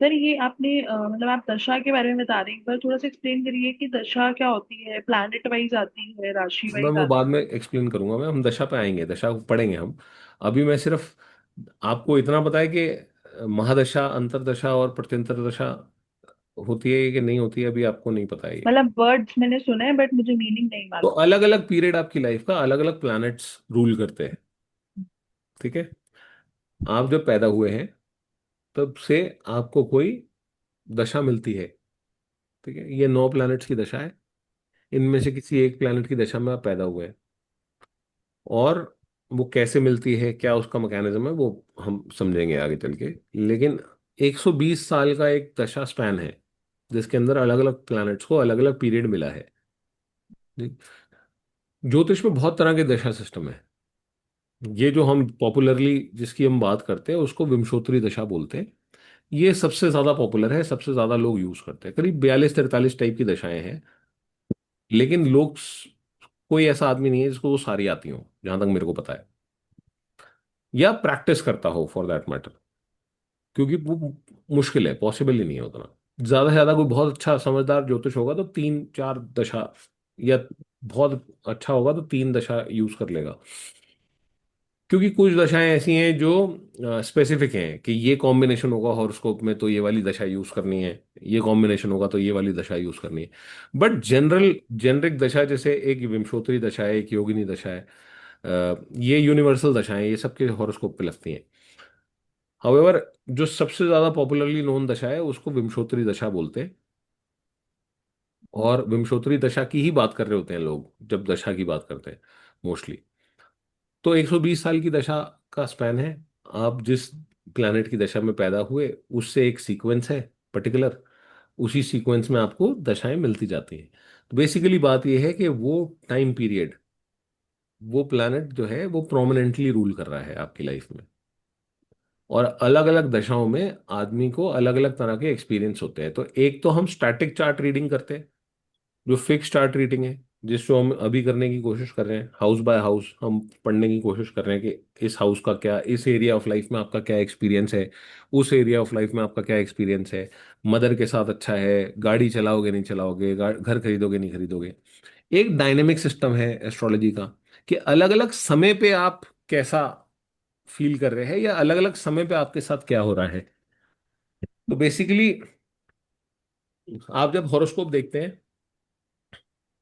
सर ये आपने मतलब आप दशा के बारे में बता रहे हैं, एक बार थोड़ा सा एक्सप्लेन करिए कि दशा क्या होती है, प्लैनेट वाइज आती है, राशि मैं वाइज वो बाद आती में एक्सप्लेन करूंगा, मैं हम दशा पे आएंगे, दशा को पढ़ेंगे हम। अभी मैं सिर्फ आपको इतना पता है कि महादशा, अंतरदशा और प्रत्यंतर दशा होती है कि नहीं होती है, अभी आपको नहीं पता है है। ये। मतलब वर्ड्स मैंने सुने हैं बट मुझे मीनिंग नहीं तो मालूम। अलग अलग पीरियड आपकी लाइफ का अलग अलग प्लैनेट्स रूल करते हैं, ठीक है। आप जब पैदा हुए हैं तब से आपको कोई दशा मिलती है, ठीक है। ये 9 प्लैनेट्स की दशा है, इनमें से किसी एक प्लैनेट की दशा में आप पैदा हुए हैं, और वो कैसे मिलती है, क्या उसका मैकेनिज्म है, वो हम समझेंगे आगे चल के। लेकिन 120 साल का एक दशा स्पैन है, जिसके अंदर अलग अलग प्लैनेट्स को अलग अलग पीरियड मिला है। जी। ज्योतिष में बहुत तरह के दशा सिस्टम है। ये जो हम पॉपुलरली जिसकी हम बात करते हैं उसको विंशोत्तरी दशा बोलते हैं। ये सबसे ज्यादा पॉपुलर है, सबसे ज्यादा लोग यूज करते हैं। करीब 42-43 टाइप की दशाएं हैं। लेकिन कोई ऐसा आदमी नहीं है जिसको वो सारी आती हो, जहां तक मेरे को पता है, या प्रैक्टिस करता हो फॉर दैट मैटर। क्योंकि वो मुश्किल है, पॉसिबल ही नहीं है उतना। ज्यादा से ज्यादा कोई बहुत अच्छा समझदार ज्योतिष होगा तो 3-4 दशा, या बहुत अच्छा होगा तो 3 दशा यूज कर लेगा। क्योंकि कुछ दशाएं ऐसी हैं जो स्पेसिफिक हैं, कि ये कॉम्बिनेशन होगा हॉरोस्कोप में तो ये वाली दशा यूज करनी है, ये कॉम्बिनेशन होगा तो ये वाली दशा यूज करनी है। बट जेनरिक दशा, जैसे एक विंशोत्तरी दशा है, एक योगिनी दशा है, ये यूनिवर्सल दशाएं, ये सबके हॉरोस्कोप पे लगती हैं। हाउएवर, जो सबसे ज्यादा पॉपुलरली नोन दशा है उसको विंशोत्तरी दशा बोलते हैं। और विंशोत्तरी दशा की ही बात कर रहे होते हैं लोग जब दशा की बात करते हैं मोस्टली। तो 120 साल की दशा का स्पैन है। आप जिस प्लैनेट की दशा में पैदा हुए उससे एक सीक्वेंस है पर्टिकुलर, उसी सीक्वेंस में आपको दशाएं मिलती जाती हैं। तो बेसिकली बात यह है कि वो टाइम पीरियड, वो प्लैनेट जो है वो प्रोमिनेंटली रूल कर रहा है आपकी लाइफ में। और अलग अलग दशाओं में आदमी को अलग अलग तरह के एक्सपीरियंस होते हैं। तो एक तो हम स्टैटिक चार्ट रीडिंग करते हैं, जो फिक्स चार्ट रीडिंग है, जिसको हम अभी करने की कोशिश कर रहे हैं। हाउस बाय हाउस हम पढ़ने की कोशिश कर रहे हैं कि इस हाउस का क्या, इस एरिया ऑफ लाइफ में आपका क्या एक्सपीरियंस है, उस एरिया ऑफ लाइफ में आपका क्या एक्सपीरियंस है। मदर के साथ अच्छा है, गाड़ी चलाओगे नहीं चलाओगे, घर खरीदोगे नहीं खरीदोगे। एक डायनेमिक सिस्टम है एस्ट्रोलॉजी का, कि अलग अलग समय पे आप कैसा फील कर रहे हैं या अलग अलग समय पे आपके साथ क्या हो रहा है। तो बेसिकली आप जब हॉरोस्कोप देखते हैं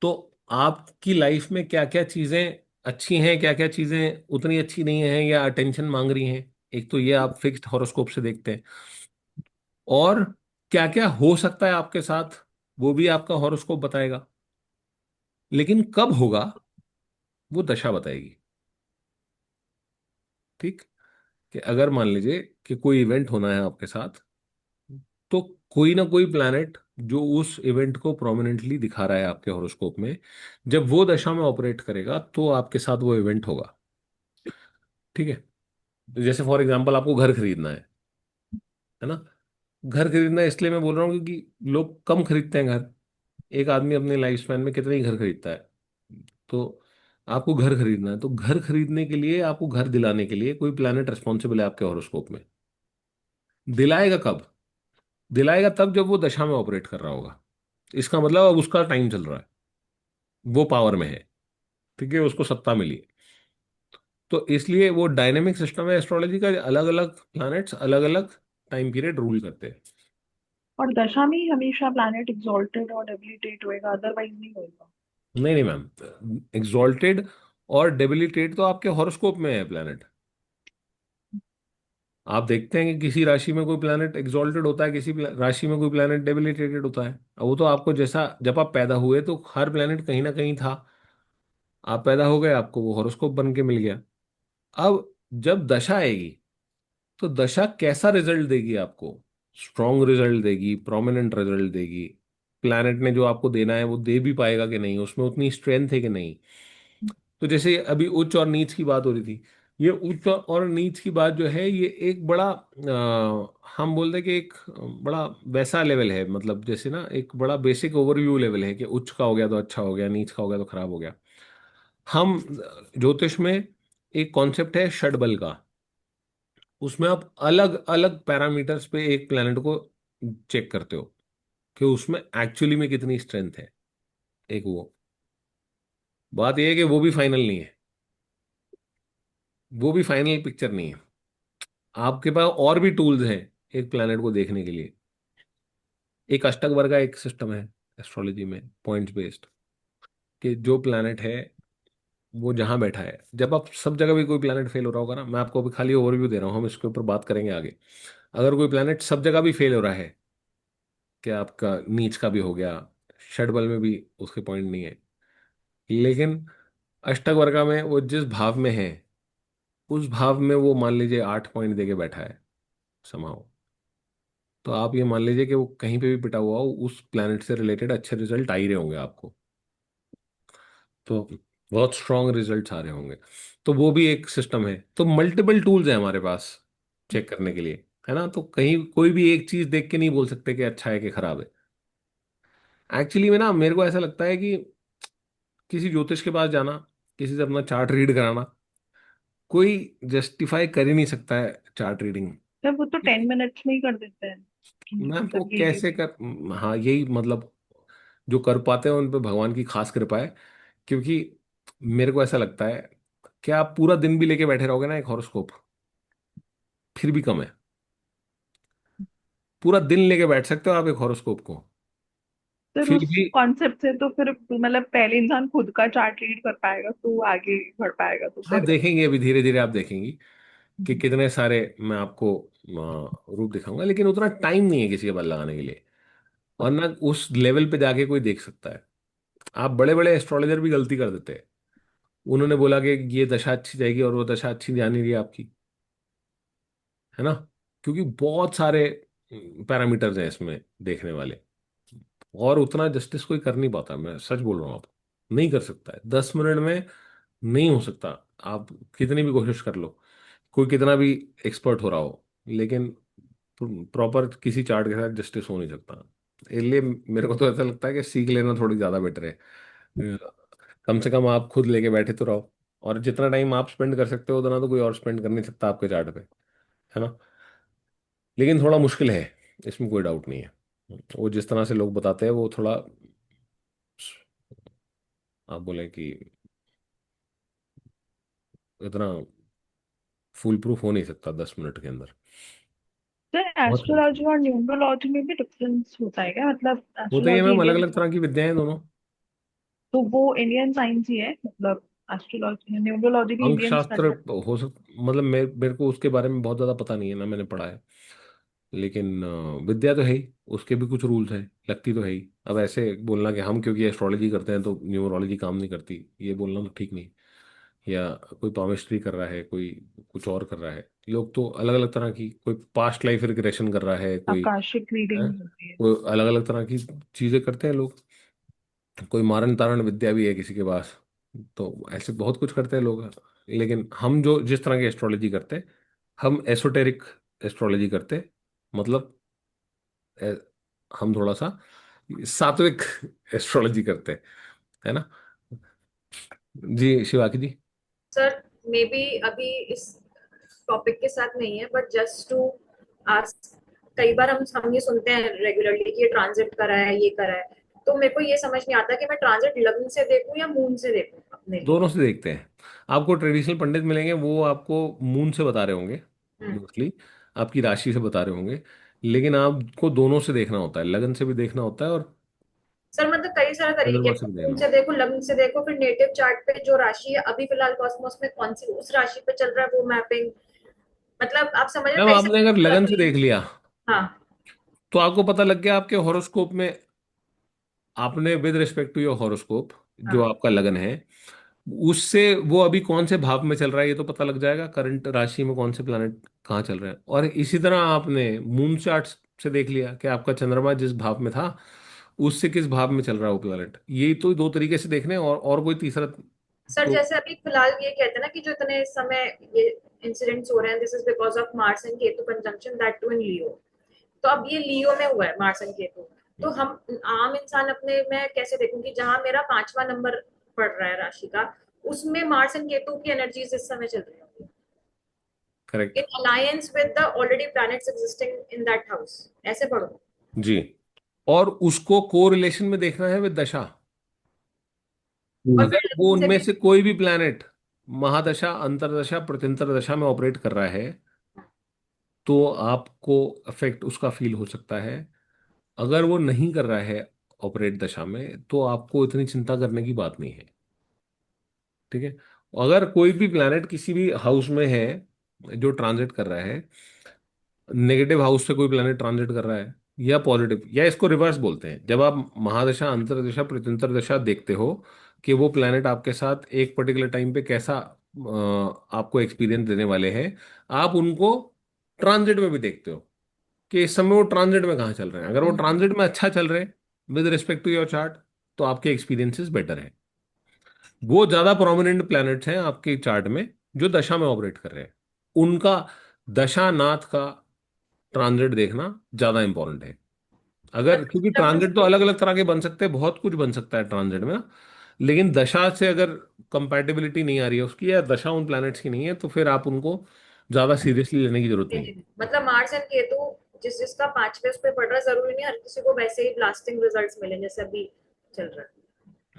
तो आपकी लाइफ में क्या क्या चीजें अच्छी हैं, क्या क्या चीजें उतनी अच्छी नहीं हैं या अटेंशन मांग रही हैं, एक तो ये आप फिक्स्ड हॉरोस्कोप से देखते हैं। और क्या क्या हो सकता है आपके साथ, वो भी आपका हॉरोस्कोप बताएगा। लेकिन कब होगा वो दशा बताएगी। ठीक, कि अगर मान लीजिए कि कोई इवेंट होना है आपके साथ, तो कोई ना कोई प्लैनेट जो उस इवेंट को प्रोमिनेंटली दिखा रहा है आपके हॉरोस्कोप में, जब वो दशा में ऑपरेट करेगा तो आपके साथ वो इवेंट होगा। ठीक है। जैसे फॉर एग्जांपल आपको घर खरीदना है ना। घर खरीदना है इसलिए मैं बोल रहा हूँ क्योंकि लोग कम खरीदते हैं घर। एक आदमी अपने लाइफ स्पैन में कितने ही घर खरीदता है। तो आपको घर खरीदना है, तो घर खरीदने के लिए, आपको घर दिलाने के लिए कोई प्लैनेट रिस्पॉन्सिबल है आपके हॉरोस्कोप में। दिलाएगा कब? दिलाएगा तब जब वो दशा में ऑपरेट कर रहा होगा। इसका मतलब अब उसका टाइम चल रहा है, वो पावर में है। ठीक है, उसको सत्ता मिली है। तो इसलिए वो डायनेमिक सिस्टम है एस्ट्रोलॉजी का, अलग अलग प्लैनेट्स अलग अलग टाइम पीरियड रूल करते हैं। और दशा में ही हमेशा प्लैनेट एग्जॉल्टेड और डेबिलिटेट होएगा, अदरवाइज नहीं होएगा? नहीं नहीं मैम, एग्जॉल्टेड और डेबिलिटेट तो आपके हॉरोस्कोप में है प्लैनेट। आप देखते हैं कि किसी राशि में कोई प्लैनेट एग्जॉल्टेड होता है, किसी राशि में कोई प्लैनेट डेबिलिटेटेड होता है। अब वो तो आपको, जैसा जब आप पैदा हुए तो हर प्लैनेट कहीं ना कहीं था। आप पैदा हो गए, आपको वो हॉरोस्कोप बन के मिल गया। अब जब दशा आएगी तो दशा कैसा रिजल्ट देगी आपको? स्ट्रॉन्ग रिजल्ट देगी, प्रोमिनेंट रिजल्ट देगी। प्लैनेट ने जो आपको देना है वो दे भी पाएगा कि नहीं, उसमें उतनी स्ट्रेंथ है कि नहीं। तो जैसे अभी उच्च और नीच की बात हो रही थी, ये उच्च और नीच की बात जो है ये एक बड़ा हम बोलते हैं कि एक बड़ा वैसा लेवल है, मतलब जैसे ना एक बड़ा बेसिक ओवरव्यू लेवल है कि उच्च का हो गया तो अच्छा हो गया, नीच का हो गया तो खराब हो गया। हम ज्योतिष में एक कॉन्सेप्ट है षडबल का। उसमें आप अलग अलग पैरामीटर्स पे एक प्लेनेट को चेक करते हो कि उसमें एक्चुअली में कितनी स्ट्रेंथ है। एक वो बात यह है कि वो भी फाइनल नहीं है, वो भी फाइनल पिक्चर नहीं है। आपके पास और भी टूल्स हैं एक प्लैनेट को देखने के लिए। एक अष्टक वर्ग का एक सिस्टम है एस्ट्रोलॉजी में, पॉइंट्स बेस्ड, कि जो प्लैनेट है वो जहां बैठा है। जब आप सब जगह भी कोई प्लैनेट फेल हो रहा होगा ना, मैं आपको अभी खाली ओवरव्यू दे रहा हूँ, हम इसके ऊपर बात करेंगे आगे। अगर कोई प्लैनेट सब जगह भी फेल हो रहा है, कि आपका नीच का भी हो गया, षडबल में भी उसके पॉइंट नहीं है, लेकिन अष्टक वर्गा में वो जिस भाव में है, उस भाव में वो मान लीजिए 8 पॉइंट देके बैठा है समाओ, तो आप ये मान लीजिए कि वो कहीं पे भी पिटा हुआ हो, उस प्लैनेट से रिलेटेड अच्छे रिजल्ट आ ही रहे होंगे आपको। तो बहुत स्ट्रांग रिजल्ट्स आ रहे होंगे। तो वो भी एक सिस्टम है। तो मल्टीपल टूल्स हैं हमारे पास चेक करने के लिए, है ना। तो कहीं कोई भी एक चीज देख के नहीं बोल सकते कि अच्छा है कि खराब है। एक्चुअली में ना मेरे को ऐसा लगता है कि किसी ज्योतिष के पास जाना, किसी से अपना चार्ट रीड कराना, कोई जस्टिफाई कर ही नहीं सकता है चार्ट रीडिंग। जब वो तो 10 मिनट्स में ही कर देते हैं कि मैम वो मतलब ये कैसे कर, हाँ यही मतलब, जो कर पाते हैं उन पे भगवान की खास कृपा है। क्योंकि मेरे को ऐसा लगता है कि आप पूरा दिन भी लेके बैठे रहोगे ना एक हॉरोस्कोप, फिर भी कम है। पूरा दिन लेके बैठ सकते हो आप एक हॉरोस्कोप को, फिर फिर उस भी। कॉन्सेप्ट से तो फिर मतलब पहले इंसान खुद का चार्ट रीड कर पाएगा तो आगे बढ़ पाएगा, तो हाँ फिर देखेंगे, अभी धीरे धीरे आप देखेंगी कि कितने सारे मैं आपको रूप दिखाऊंगा, लेकिन उतना टाइम नहीं है किसी के बल लगाने के लिए। और ना उस लेवल पे जाके कोई देख सकता है। आप बड़े बड़े एस्ट्रोलॉजर भी गलती कर देते हैं। उन्होंने बोला कि ये दशा अच्छी जाएगी और वो दशा अच्छी जा नहीं रही आपकी, है ना। क्योंकि बहुत सारे पैरामीटर्स हैं इसमें देखने वाले, और उतना जस्टिस कोई कर नहीं पाता, मैं सच बोल रहा हूँ आपको, नहीं कर सकता है 10 मिनट में, नहीं हो सकता। आप कितनी भी कोशिश कर लो, कोई कितना भी एक्सपर्ट हो रहा हो, लेकिन प्रॉपर किसी चार्ट के साथ जस्टिस हो नहीं सकता। इसलिए मेरे को तो ऐसा लगता है कि सीख लेना थोड़ी ज़्यादा बेटर है। कम से कम आप खुद लेके बैठे तो रहो, और जितना टाइम आप स्पेंड कर सकते हो उतना तो कोई और स्पेंड कर नहीं सकता आपके चार्ट पे, है ना। लेकिन थोड़ा मुश्किल है, इसमें कोई डाउट नहीं है। वो जिस तरह से लोग बताते हैं वो थोड़ा, आप बोले कि इतना फुल प्रूफ हो नहीं सकता 10 मिनट के अंदर। सर बहुत मुश्किल एस्ट्रोलॉजी और न्यूमरोलॉजी में भी डिफरेंस होता है क्या? मतलब होता ही है एस्ट्रोलॉजी मैम, अलग इंडियन, अलग तरह की विद्याएं हैं दोनों। तो वो इंडियन साइंस ही है मतलब? एस्ट्रोलॉजी न्यूमरोलॉजी भी अंक इंडियन शास्त्र स्टडी है? हो मतलब मेरे को उसके बारे में बहुत ज़्यादा पता नहीं है ना, मैंने पढ़ा है। लेकिन विद्या तो है ही, उसके भी कुछ रूल्स हैं, लगती तो है ही। अब ऐसे बोलना कि हम क्योंकि एस्ट्रोलॉजी करते हैं तो न्यूमरोलॉजी काम नहीं करती, ये बोलना तो ठीक नहीं। या कोई पामिस्ट्री कर रहा है, कोई कुछ और कर रहा है, लोग तो अलग अलग तरह की, कोई पास्ट लाइफ रिग्रेशन कर रहा है, कोई आकाशिक है, रीडिंग होती है। कोई अलग अलग तरह की चीज़ें करते हैं लोग। कोई मारण तारण विद्या भी है किसी के पास। तो ऐसे बहुत कुछ करते हैं लोग। लेकिन हम जो जिस तरह की एस्ट्रोलॉजी करते हैं, हम एसोटेरिक एस्ट्रोलॉजी करते हैं। मतलब ए, हम थोड़ा सा सात्विक एस्ट्रोलॉजी करते हैं, है ना। जी शिवाकी जी। सर मे बी अभी इस टॉपिक के साथ नहीं है, बट जस्ट टू आस्क, कई बार हम ये सुनते हैं रेगुलरली कि ये ट्रांजिट करा है, ये करा है, तो मेरे को ये समझ नहीं आता कि मैं ट्रांजिट लग्न से देखूं या मून से देखूं अपने लिए। दोनों से देखते हैं। आपको ट्रेडिशनल पंडित मिलेंगे, वो आपको मून से बता रहे होंगे हम्म। मोस्टली, आपकी राशि से बता रहे होंगे। लेकिन आपको दोनों से देखना होता है, लगन से भी देखना होता है और सर मतलब कई सारे तरीके चंद्रमा हैं, से भी देखना मून से होता देखो, लग्न से देखो, फिर नेटिव चार्ट पे जो राशि है अभी फिलहाल कॉस्मोस में कौन सी उस राशि पे चल रहा है वो मैपिंग, मतलब आप समझ रहे है। हो मैम कई आपने अगर सारे लगन लग से रही है। देख लिया हाँ। तो आपको पता लग गया आपके हॉरोस्कोप में, आपने with respect to your horoscope जो हाँ आपका लगन है, उससे वो अभी कौन से भाव में चल रहा है ये तो पता लग जाएगा, करंट राशि में कौन से प्लैनेट कहाँ चल रहे हैं। और इसी तरह आपने मून चार्ट से देख लिया कि आपका चंद्रमा जिस भाव में था उससे किस भाव में चल रहा है वो प्लैनेट। यही तो दो तरीके से देखने हैं, और कोई तीसरा सर, तो। जैसे अभी फिलहाल ये कहते हैं ना कि जो इतने समय ये इंसिडेंट्स हो रहे हैं, this is because of Mars and Ketu conjunction, that too in Leo. तो अब ये लियो में हुआ है मार्स एंड केतु, तो हम आम इंसान अपने में कैसे देखूं कि जहां मेरा 5वां नंबर पड़ रहा है राशि का, उसमें मार्स एंड केतु की एनर्जीज इस समय चल रही होंगी correct. In alliance with the already planets existing in that house, ऐसे पढ़ो। जी। और उसको को रिलेशन में देखना है विद दशा। और हम्म। फिर अगर वो लगन से उनमें भी। से कोई भी प्लैनेट महादशा अंतरदशा प्रत्यंतर दशा में ऑपरेट कर रहा है तो आपको इफेक्ट उसका फील हो सकता है। अगर वो नहीं कर रहा है ऑपरेट दशा में तो आपको इतनी चिंता करने की बात नहीं है, ठीक है। अगर कोई भी प्लैनेट किसी भी हाउस में है जो ट्रांजिट कर रहा है, नेगेटिव हाउस से कोई प्लैनेट ट्रांजिट कर रहा है या पॉजिटिव, या इसको रिवर्स बोलते हैं, जब आप महादशा अंतर्दशा प्रत्यंतर दशा देखते हो कि वो प्लैनेट आपके साथ एक पर्टिकुलर टाइम पे कैसा आपको एक्सपीरियंस देने वाले हैं, आप उनको ट्रांजिट में भी देखते हो कि इस समय वो ट्रांजिट में कहाँ चल रहे हैं। अगर वो ट्रांजिट में अच्छा चल रहे हैं with respect to your chart तो आपके एक्सपीरियंसेस बेटर है। वो ज्यादा प्रोमिनेंट प्लैनेट्स हैं आपके चार्ट में जो दशा में ऑपरेट कर रहे हैं, उनका दशा नाथ का ट्रांजिट देखना ज्यादा इंपॉर्टेंट है। अगर मतलब क्योंकि लगन ट्रांजिट तो से। अलग अलग तरह के बन सकते हैं, बहुत कुछ बन सकता है ट्रांजिट में ना। लेकिन दशा से अगर कंपैटिबिलिटी नहीं आ रही है उसकी, या दशा उन प्लैनेट्स की नहीं है, तो फिर आप उनको ज्यादा सीरियसली लेने की जरूरत नहीं है। मतलब मार्स एंड केतु जिस जिसका 5वें उस पे पड़ रहा है, जरूरी नहीं हर किसी को वैसे ही ब्लास्टिंग रिजल्ट्स मिले जैसे अभी चल रहा है।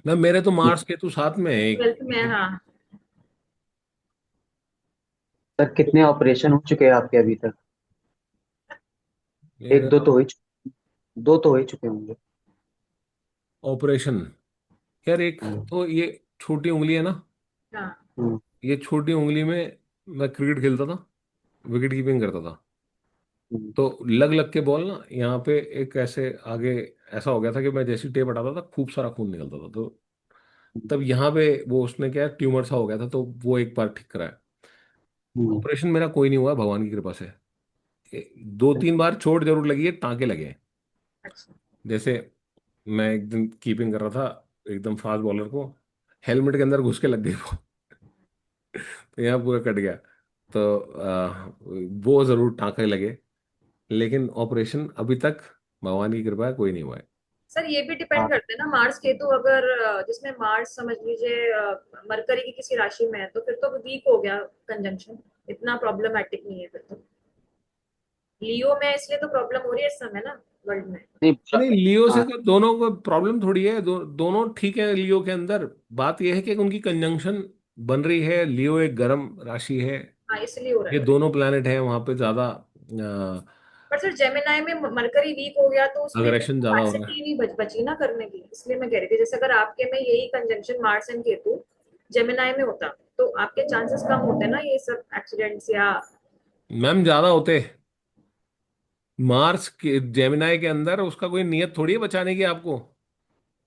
ना मेरे तो मार्स केतु साथ में है एक। 12th में, हाँ। सर कितने ऑपरेशन हो चुके हैं आपके अभी तक? एक मेरा दो तो दो तो हो ही चुके होंगे। ऑपरेशन, यार एक हम्म। तो ये छोटी उंगली है ना, हाँ। हम्म। ये छोटी उंगली में मैं क्रिकेट खेलता था, विकेट कीपिंग करता था। हम्म। तो लग लग के बॉल ना यहाँ पे एक ऐसे आगे ऐसा हो गया था कि मैं जैसी टेप हटाता था खूब सारा खून निकलता था। तो तब यहाँ पे वो उसने क्या ट्यूमर सा हो गया था, तो वो एक बार ठीक कराया। हम्म। ऑपरेशन मेरा कोई नहीं हुआ भगवान की कृपा से। 2-3 बार चोट जरूर लगी है, टांके लगे हैं। अच्छा। जैसे मैं एक दिन कीपिंग कर रहा था एकदम फास्ट बॉलर को, हेलमेट के अंदर घुस के लग गई वो। तो यहाँ पूरा कट गया। तो वो जरूर टांके लगे, लेकिन ऑपरेशन अभी तक भगवान की कृपा है कोई नहीं हुआ है। सर ये भी डिपेंड हाँ। करता है ना, मार्स केतु अगर जिसमें मार्स समझ लीजिए मरकरी की किसी राशि में है तो फिर तो वीक हो गया कंजंक्शन, इतना प्रॉब्लमेटिक नहीं है फिर तो। लियो में इसलिए तो प्रॉब्लम हो रही है इस समय ना वर्ल्ड में। नहीं नहीं, लियो से हाँ। तो दोनों को प्रॉब्लम थोड़ी है, दोनों ठीक है लियो के अंदर। बात यह है कि उनकी कंजंक्शन बन रही है, लियो एक गर्म राशि है। हाँ इसलिए हो रहा ये है। दोनों प्लैनेट हैं वहां पे ज्यादा पर सर जेमिनाई में मरकरी वीक हो गया तो उसमें फिर अग्रेशन ज्यादा हो रहा कैपेसिटी नहीं बची ना करने की, इसलिए मैं कह रही थी जैसे अगर आपके में यही conjunction Mars and Ketu Gemini में होता तो आपके चांसेस कम होते ना ये सब एक्सीडेंट्स या। है। मैम ज्यादा होते। मार्स के जेमिनाई के अंदर उसका कोई नियत थोड़ी है बचाने की आपको,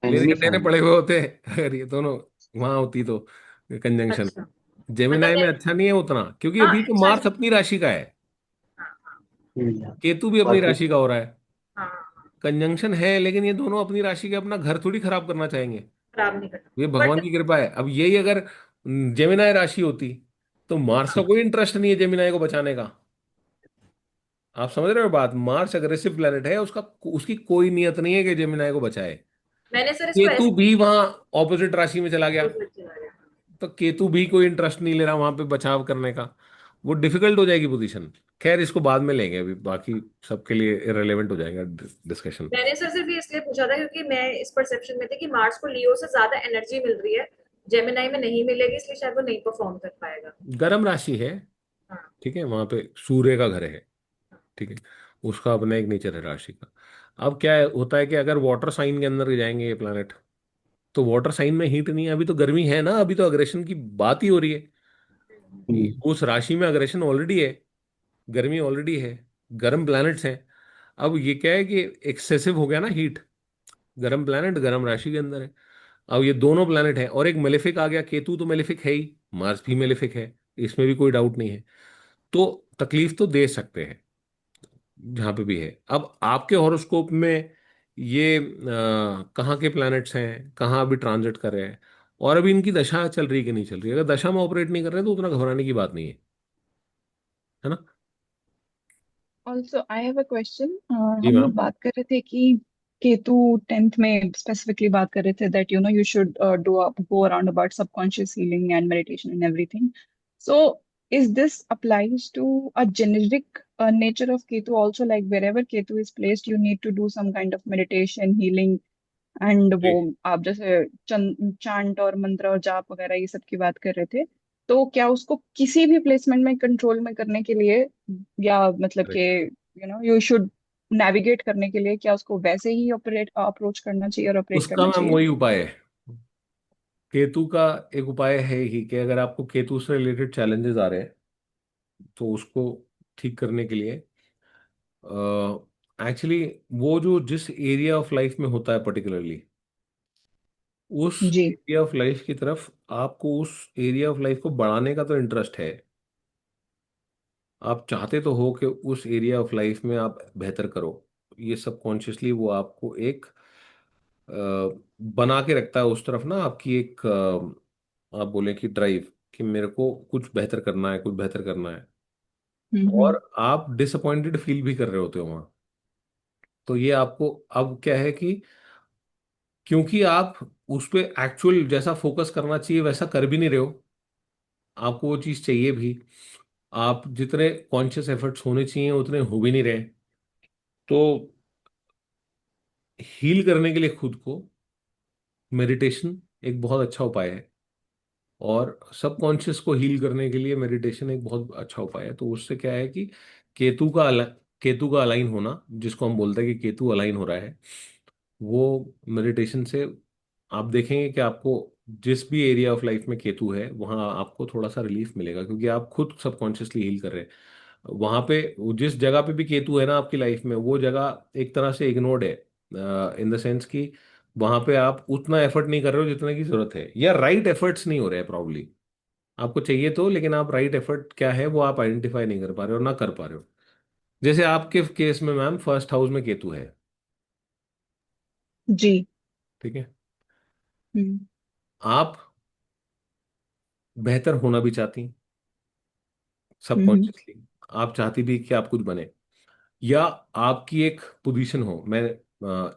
लेने एनिमी देने साइन। पड़े हुए होते अगर ये दोनों वहां होती तो कंजंक्शन। अच्छा जेमिनाई मतलब में अच्छा नहीं है उतना, क्योंकि हाँ अभी तो अच्छा मार्स नहीं। अपनी राशि का है, हाँ हाँ हम्म। केतु भी अपनी और फिर राशि का हो रहा है। हाँ हाँ, कंजंक्शन है, लेकिन ये दोनों अपनी राशि के अपना घर थोड़ी खराब करना चाहेंगे। खराब नहीं करना ये बट। भगवान की कृपा है। अब यही अगर जेमिनाई राशि होती तो मार्स का कोई इंटरेस्ट नहीं है जेमिनाई को बचाने का। आप समझ रहे हो बात, मार्स अग्रेसिव प्लेनेट है, उसका उसकी कोई नियत नहीं है कि जेमिनाई को बचाए। मैंने सर इसको केतु ऐसे भी वहां ऑपोजिट राशि में चला गया, अपोजिट चला गया। तो केतु भी कोई इंटरेस्ट नहीं ले रहा वहां पे बचाव करने का। वो डिफिकल्ट हो जाएगी पोजीशन। खैर इसको बाद में लेंगे, अभी बाकी सबके लिए इरेलेवेंट हो जाएगा डिस्कशन। मैंने सर सिर्फ ये इसलिए पूछा था क्योंकि मैं इस परसेप्शन में थी कि मार्स को लियो से ज्यादा एनर्जी मिल रही है, जेमिनाई में नहीं मिलेगी इसलिए शायद वो नहीं परफॉर्म कर पाएगा। गर्म राशि है, हाँ ठीक है, वहां पे सूर्य का घर है, ठीक है, उसका अपना एक नेचर है राशि का। अब क्या होता है कि अगर वाटर साइन के अंदर जाएंगे ये प्लैनेट, तो वाटर साइन में हीट नहीं है, अभी तो गर्मी है ना, अभी तो अग्रेशन की बात ही हो रही है। हम्म। उस राशि में अग्रेशन ऑलरेडी है, गर्मी ऑलरेडी है, गर्म प्लैनेट्स हैं। अब ये क्या है कि एक्सेसिव हो गया ना हीट, गर्म प्लैनेट गर्म राशि के अंदर है। अब ये दोनों प्लैनेट हैं और एक मेलेफिक आ गया, केतु तो मेलेफिक है ही, मार्स भी मेलेफिक है, इसमें भी कोई डाउट नहीं है। तो तकलीफ तो दे सकते हैं जहां पे भी है। अब आपके हॉरोस्कोप में ये कहाँ के प्लैनेट्स हैं, कहाँ अभी ट्रांजिट कर रहे हैं, और अभी इनकी दशा चल रही है कि नहीं चल रही है। अगर दशा में ऑपरेट नहीं कर रहे हैं तो उतना घबराने की बात नहीं है ना। Also I have a question. जी हम लोग मैम। बात कर रहे थे कि केतु 10th में स्पेसिफिकली बात कर रहे थे that you should do go around about subconscious healing and meditation and everything. So is this applies to a generic nature of ketu also, like wherever ketu is placed you need to do some kind of meditation healing and वो जी। आप जैसे chant और मंत्र और जाप वगैरह ये सब की बात कर रहे थे, तो क्या उसको किसी भी प्लेसमेंट में कंट्रोल में करने के लिए, या मतलब कि करेक्ट। यू शुड नेविगेट करने के लिए क्या उसको वैसे ही ऑपरेट अप्रोच करना चाहिए और ऑपरेट उसका करना मैम चाहिए? वही उपाय है, केतु का एक उपाय है ही कि अगर आपको केतु से रिलेटेड चैलेंजेस आ रहे हैं तो उसको ठीक करने के लिए एक्चुअली वो जो जिस एरिया ऑफ लाइफ में होता है पर्टिकुलरली, उस जी. एरिया ऑफ लाइफ की तरफ आपको, उस एरिया ऑफ लाइफ को बढ़ाने का तो इंटरेस्ट है। आप चाहते तो हो कि उस एरिया ऑफ लाइफ में आप बेहतर करो। ये सब कॉन्शियसली वो आपको एक अ, बना के रखता है उस तरफ ना, आपकी एक आप बोले कि ड्राइव, कि मेरे को कुछ बेहतर करना है, कुछ बेहतर करना है। हम्म. और आप डिसअपॉइंटेड फील भी कर रहे होते हो वहां। तो ये आपको अब क्या है कि क्योंकि आप उस पे एक्चुअल जैसा फोकस करना चाहिए वैसा कर भी नहीं रहे हो, आपको वो चीज़ चाहिए भी, आप जितने कॉन्शियस एफर्ट्स होने चाहिए उतने हो भी नहीं रहे। तो हील करने के लिए खुद को मेडिटेशन एक बहुत अच्छा उपाय है, और सबकॉन्शियस को हील करने के लिए मेडिटेशन एक बहुत अच्छा उपाय है। तो उससे क्या है कि केतु का केतु का अलाइन होना, जिसको हम बोलते हैं कि केतु अलाइन हो रहा है, वो मेडिटेशन से आप देखेंगे कि आपको जिस भी एरिया ऑफ लाइफ में केतु है वहाँ आपको थोड़ा सा रिलीफ मिलेगा, क्योंकि आप खुद सबकॉन्शियसली हील कर रहे हैं। वहाँ पे जिस जगह पे भी केतु है ना आपकी लाइफ में, वो जगह एक तरह से इग्नोर्ड है, इन द सेंस कि वहां पे आप उतना एफर्ट नहीं कर रहे हो जितना की जरूरत है, या राइट एफर्ट्स नहीं हो रहे हैं प्रॉब्ली। आपको चाहिए तो, लेकिन आप राइट एफर्ट क्या है वो आप आइडेंटिफाई नहीं कर पा रहे हो, ना कर पा रहे हो। जैसे आपके केस में मैम फर्स्ट हाउस में केतु है, जी। ठीक है। हम्म। आप बेहतर होना भी चाहती, हम्म। सबकॉन्शियसली आप चाहती भी कि आप कुछ बने, या आपकी एक पोजीशन हो। मैं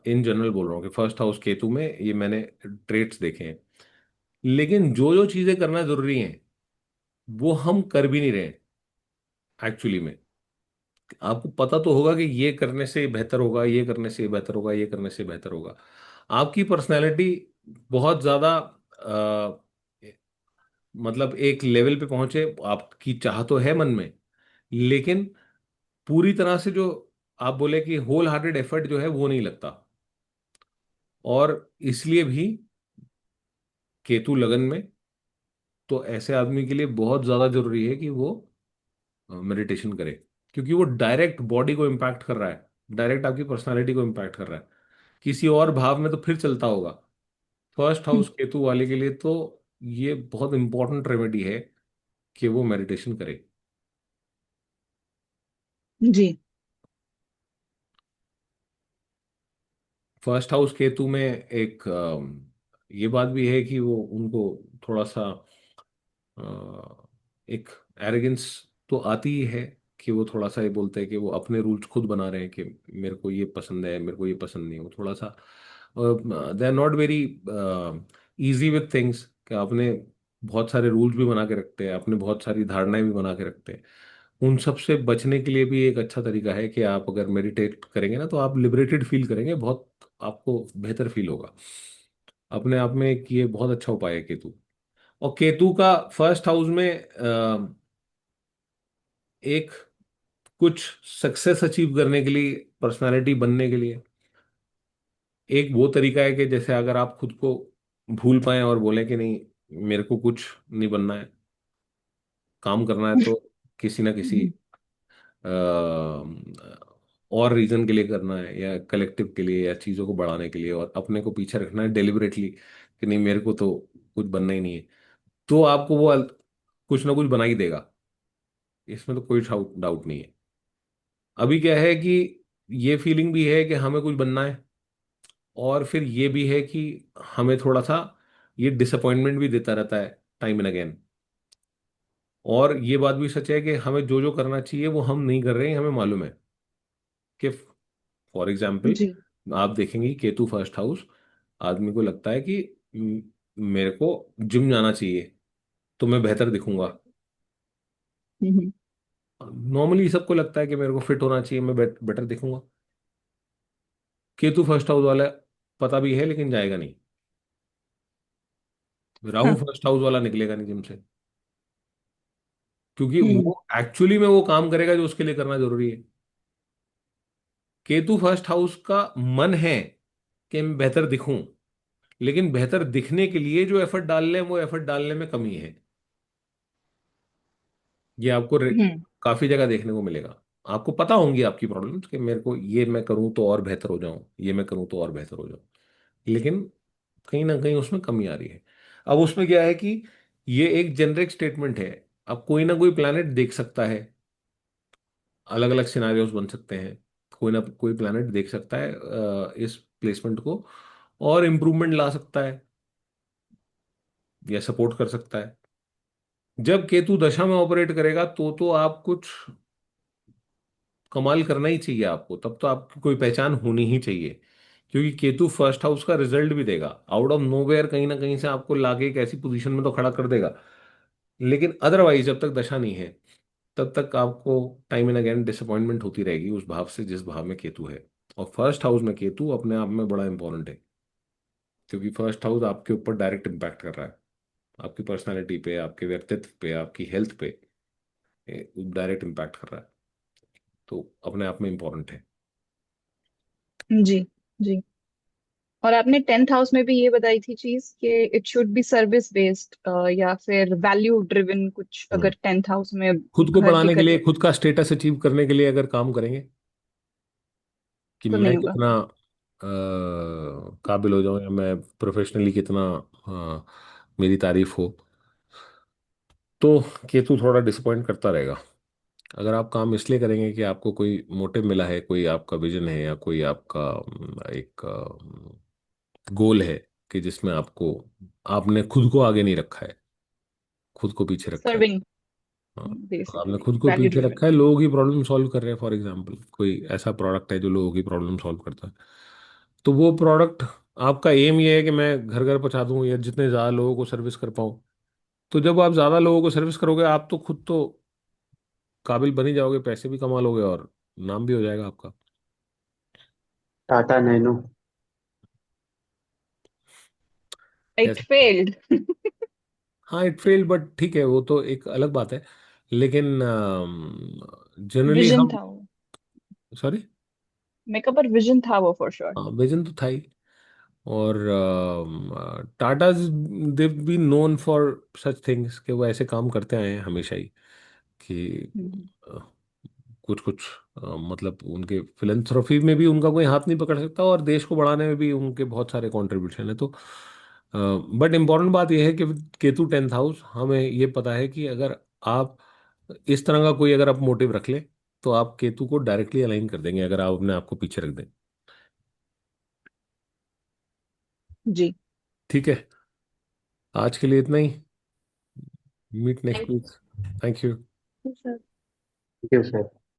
इन जनरल बोल रहा हूँ कि फर्स्ट हाउस केतु में ये मैंने ट्रेट्स देखे हैं। लेकिन जो जो चीजें करना जरूरी हैं वो हम कर भी नहीं रहे एक्चुअली में। आपको पता तो होगा कि ये करने से बेहतर होगा, ये करने से बेहतर होगा, ये करने से बेहतर होगा। आपकी पर्सनैलिटी बहुत ज्यादा मतलब एक लेवल पे पहुंचे, आपकी चाह तो है मन में, लेकिन पूरी तरह से जो आप बोले कि होल हार्टेड एफर्ट जो है वो नहीं लगता। और इसलिए भी केतु लगन में, तो ऐसे आदमी के लिए बहुत ज्यादा जरूरी है कि वो मेडिटेशन करे, क्योंकि वो डायरेक्ट बॉडी को इम्पैक्ट कर रहा है, डायरेक्ट आपकी पर्सनालिटी को इम्पैक्ट कर रहा है। किसी और भाव में तो फिर चलता होगा, फर्स्ट हाउस केतु वाले के लिए तो ये बहुत इंपॉर्टेंट रेमेडी है कि वो मेडिटेशन करे। जी। फर्स्ट हाउस केतु में एक ये बात भी है कि वो उनको थोड़ा सा एक एरोगेंस तो आती ही है, कि वो थोड़ा सा ये बोलते हैं कि वो अपने रूल्स खुद बना रहे हैं, कि मेरे को ये पसंद है, मेरे को ये पसंद नहीं है। वो थोड़ा सा they are not very easy with things, कि अपने बहुत सारे रूल्स भी बना के रखते हैं, अपने बहुत सारी धारणाएं भी बना के रखते हैं। उन सब से बचने के लिए भी एक अच्छा तरीका है कि आप अगर मेडिटेट करेंगे ना, तो आप लिबरेटेड फील करेंगे, बहुत आपको बेहतर फील होगा अपने आप में। एक ये बहुत अच्छा उपाय है केतु। और केतु का फर्स्ट हाउस में एक कुछ सक्सेस अचीव करने के लिए, पर्सनालिटी बनने के लिए, एक वो तरीका है कि जैसे अगर आप खुद को भूल पाए और बोले कि नहीं, मेरे को कुछ नहीं बनना है, काम करना है तो किसी ना किसी और रीजन के लिए करना है, या कलेक्टिव के लिए, या चीज़ों को बढ़ाने के लिए, और अपने को पीछे रखना है डेलिबरेटली कि नहीं, मेरे को तो कुछ बनना ही नहीं है, तो आपको वो कुछ ना कुछ बना ही देगा। इसमें तो कोई डाउट नहीं है। अभी क्या है कि ये फीलिंग भी है कि हमें कुछ बनना है, और फिर ये भी है कि हमें थोड़ा सा ये डिसअपॉइंटमेंट भी देता रहता है टाइम एंड अगेन। और ये बात भी सच है कि हमें जो जो करना चाहिए वो हम नहीं कर रहे हैं, हमें मालूम है कि फॉर एग्जाम्पल जी। आप देखेंगे कि केतु फर्स्ट हाउस आदमी को लगता है कि मेरे को जिम जाना चाहिए तो मैं बेहतर दिखूंगा। हम्म। नॉर्मली सबको लगता है कि मेरे को फिट होना चाहिए, मैं बेटर दिखूंगा। केतु फर्स्ट हाउस वाला पता भी है लेकिन जाएगा नहीं। राहु हाँ। फर्स्ट हाउस वाला निकलेगा नहीं जिम से, क्योंकि हम्म। वो एक्चुअली में वो काम करेगा जो उसके लिए करना जरूरी है। केतु फर्स्ट हाउस का मन है कि मैं बेहतर दिखूं, लेकिन बेहतर दिखने के लिए जो एफर्ट डाल रहे हैं वो एफर्ट डालने में कमी है। ये आपको हम्म। काफी जगह देखने को मिलेगा। आपको पता होंगी आपकी प्रॉब्लम्स कि मेरे को ये मैं करूं तो और बेहतर हो जाऊं, ये मैं करूं तो और बेहतर हो जाऊं, लेकिन कहीं ना कहीं उसमें कमी आ रही है। अब उसमें क्या है कि ये एक जेनरिक स्टेटमेंट है। अब कोई ना कोई प्लैनेट देख सकता है, अलग अलग सिनारियोस बन सकते हैं, कोई ना कोई प्लैनेट देख सकता है इस प्लेसमेंट को और इम्प्रूवमेंट ला सकता है या सपोर्ट कर सकता है। जब केतु दशा में ऑपरेट करेगा तो आप कुछ कमाल करना ही चाहिए आपको, तब तो आपकी कोई पहचान होनी ही चाहिए, क्योंकि केतु फर्स्ट हाउस का रिजल्ट भी देगा आउट ऑफ नोवेयर, कहीं ना कहीं से आपको लाके एक ऐसी पोजीशन में तो खड़ा कर देगा। लेकिन अदरवाइज जब तक दशा नहीं है तब तक आपको टाइम एंड अगेन डिसअपॉइंटमेंट होती रहेगी उस भाव से जिस भाव में केतु है। और फर्स्ट हाउस में केतु अपने आप में बड़ा इंपॉर्टेंट है, क्योंकि फर्स्ट हाउस आपके ऊपर डायरेक्ट इम्पैक्ट कर रहा है, आपकी पर्सनैलिटी पे, आपके व्यक्तित्व पे, आपकी हेल्थ पे डायरेक्ट इम्पैक्ट कर रहा है, तो अपने आप में इंपॉर्टेंट है। जी। जी। और आपने 10th हाउस में भी ये बताई थी चीज कि it should be service based या फिर वैल्यू ड्रिवन कुछ, हम्म। अगर 10th हाउस में खुद को घर के बढ़ाने के लिए, करियर खुद का स्टेटस अचीव करने के लिए अगर काम करेंगे कि तो मैं नहीं होगा। कितना काबिल हो जाऊं या मैं प्रोफेशनली कितना अ, मेरी तारीफ हो, तो केतु थोड़ा डिसअपॉइंट करता रहेगा। अगर आप काम इसलिए करेंगे कि आपको कोई मोटिव मिला है, कोई आपका विजन है, या कोई आपका एक गोल है कि जिसमें आपको, आपने खुद को आगे नहीं रखा है, खुद को पीछे रखा है। Serving, हाँ, तो आपने basically, खुद को value पीछे driven. रखा है, लोगों की प्रॉब्लम सॉल्व कर रहे हैं। फॉर एग्जांपल कोई ऐसा प्रोडक्ट है जो लोगों की प्रॉब्लम सॉल्व करता है, तो वो प्रोडक्ट, आपका एम ये है कि मैं घर घर पहुंचा दूं या जितने ज़्यादा लोगों को सर्विस कर पाऊं। तो जब आप ज़्यादा लोगों को सर्विस करोगे, आप तो खुद तो काबिल बन ही जाओगे, पैसे भी कमा लोगे और नाम भी हो जाएगा आपका। टाटा नैनो। It कैसे? failed. हाँ, इट फेल, बट ठीक है, वो तो एक अलग बात है। लेकिन जनरली Vision हम, था वो, सॉरी, मेकअप पर vision था वो for sure. हाँ विजन तो था ही। और Tata, they'd be known for such things, कि वो ऐसे काम करते आए हैं हमेशा ही, कि Mhm. कुछ कुछ मतलब उनके फिलेंथ्रोपी में भी उनका कोई हाथ नहीं पकड़ सकता, और देश को बढ़ाने में भी उनके बहुत सारे कंट्रीब्यूशन है। तो बट इम्पॉर्टेंट बात यह है कि केतु 10th हाउस, हमें ये पता है कि अगर आप इस तरह का कोई, अगर आप मोटिव रख लें, तो आप केतु को डायरेक्टली अलाइन कर देंगे अगर आप अपने आप को पीछे रख दें। जी. ठीक है, आज के लिए इतना ही। Meet next thank week. Thank you. तो सर थैंक यू सर।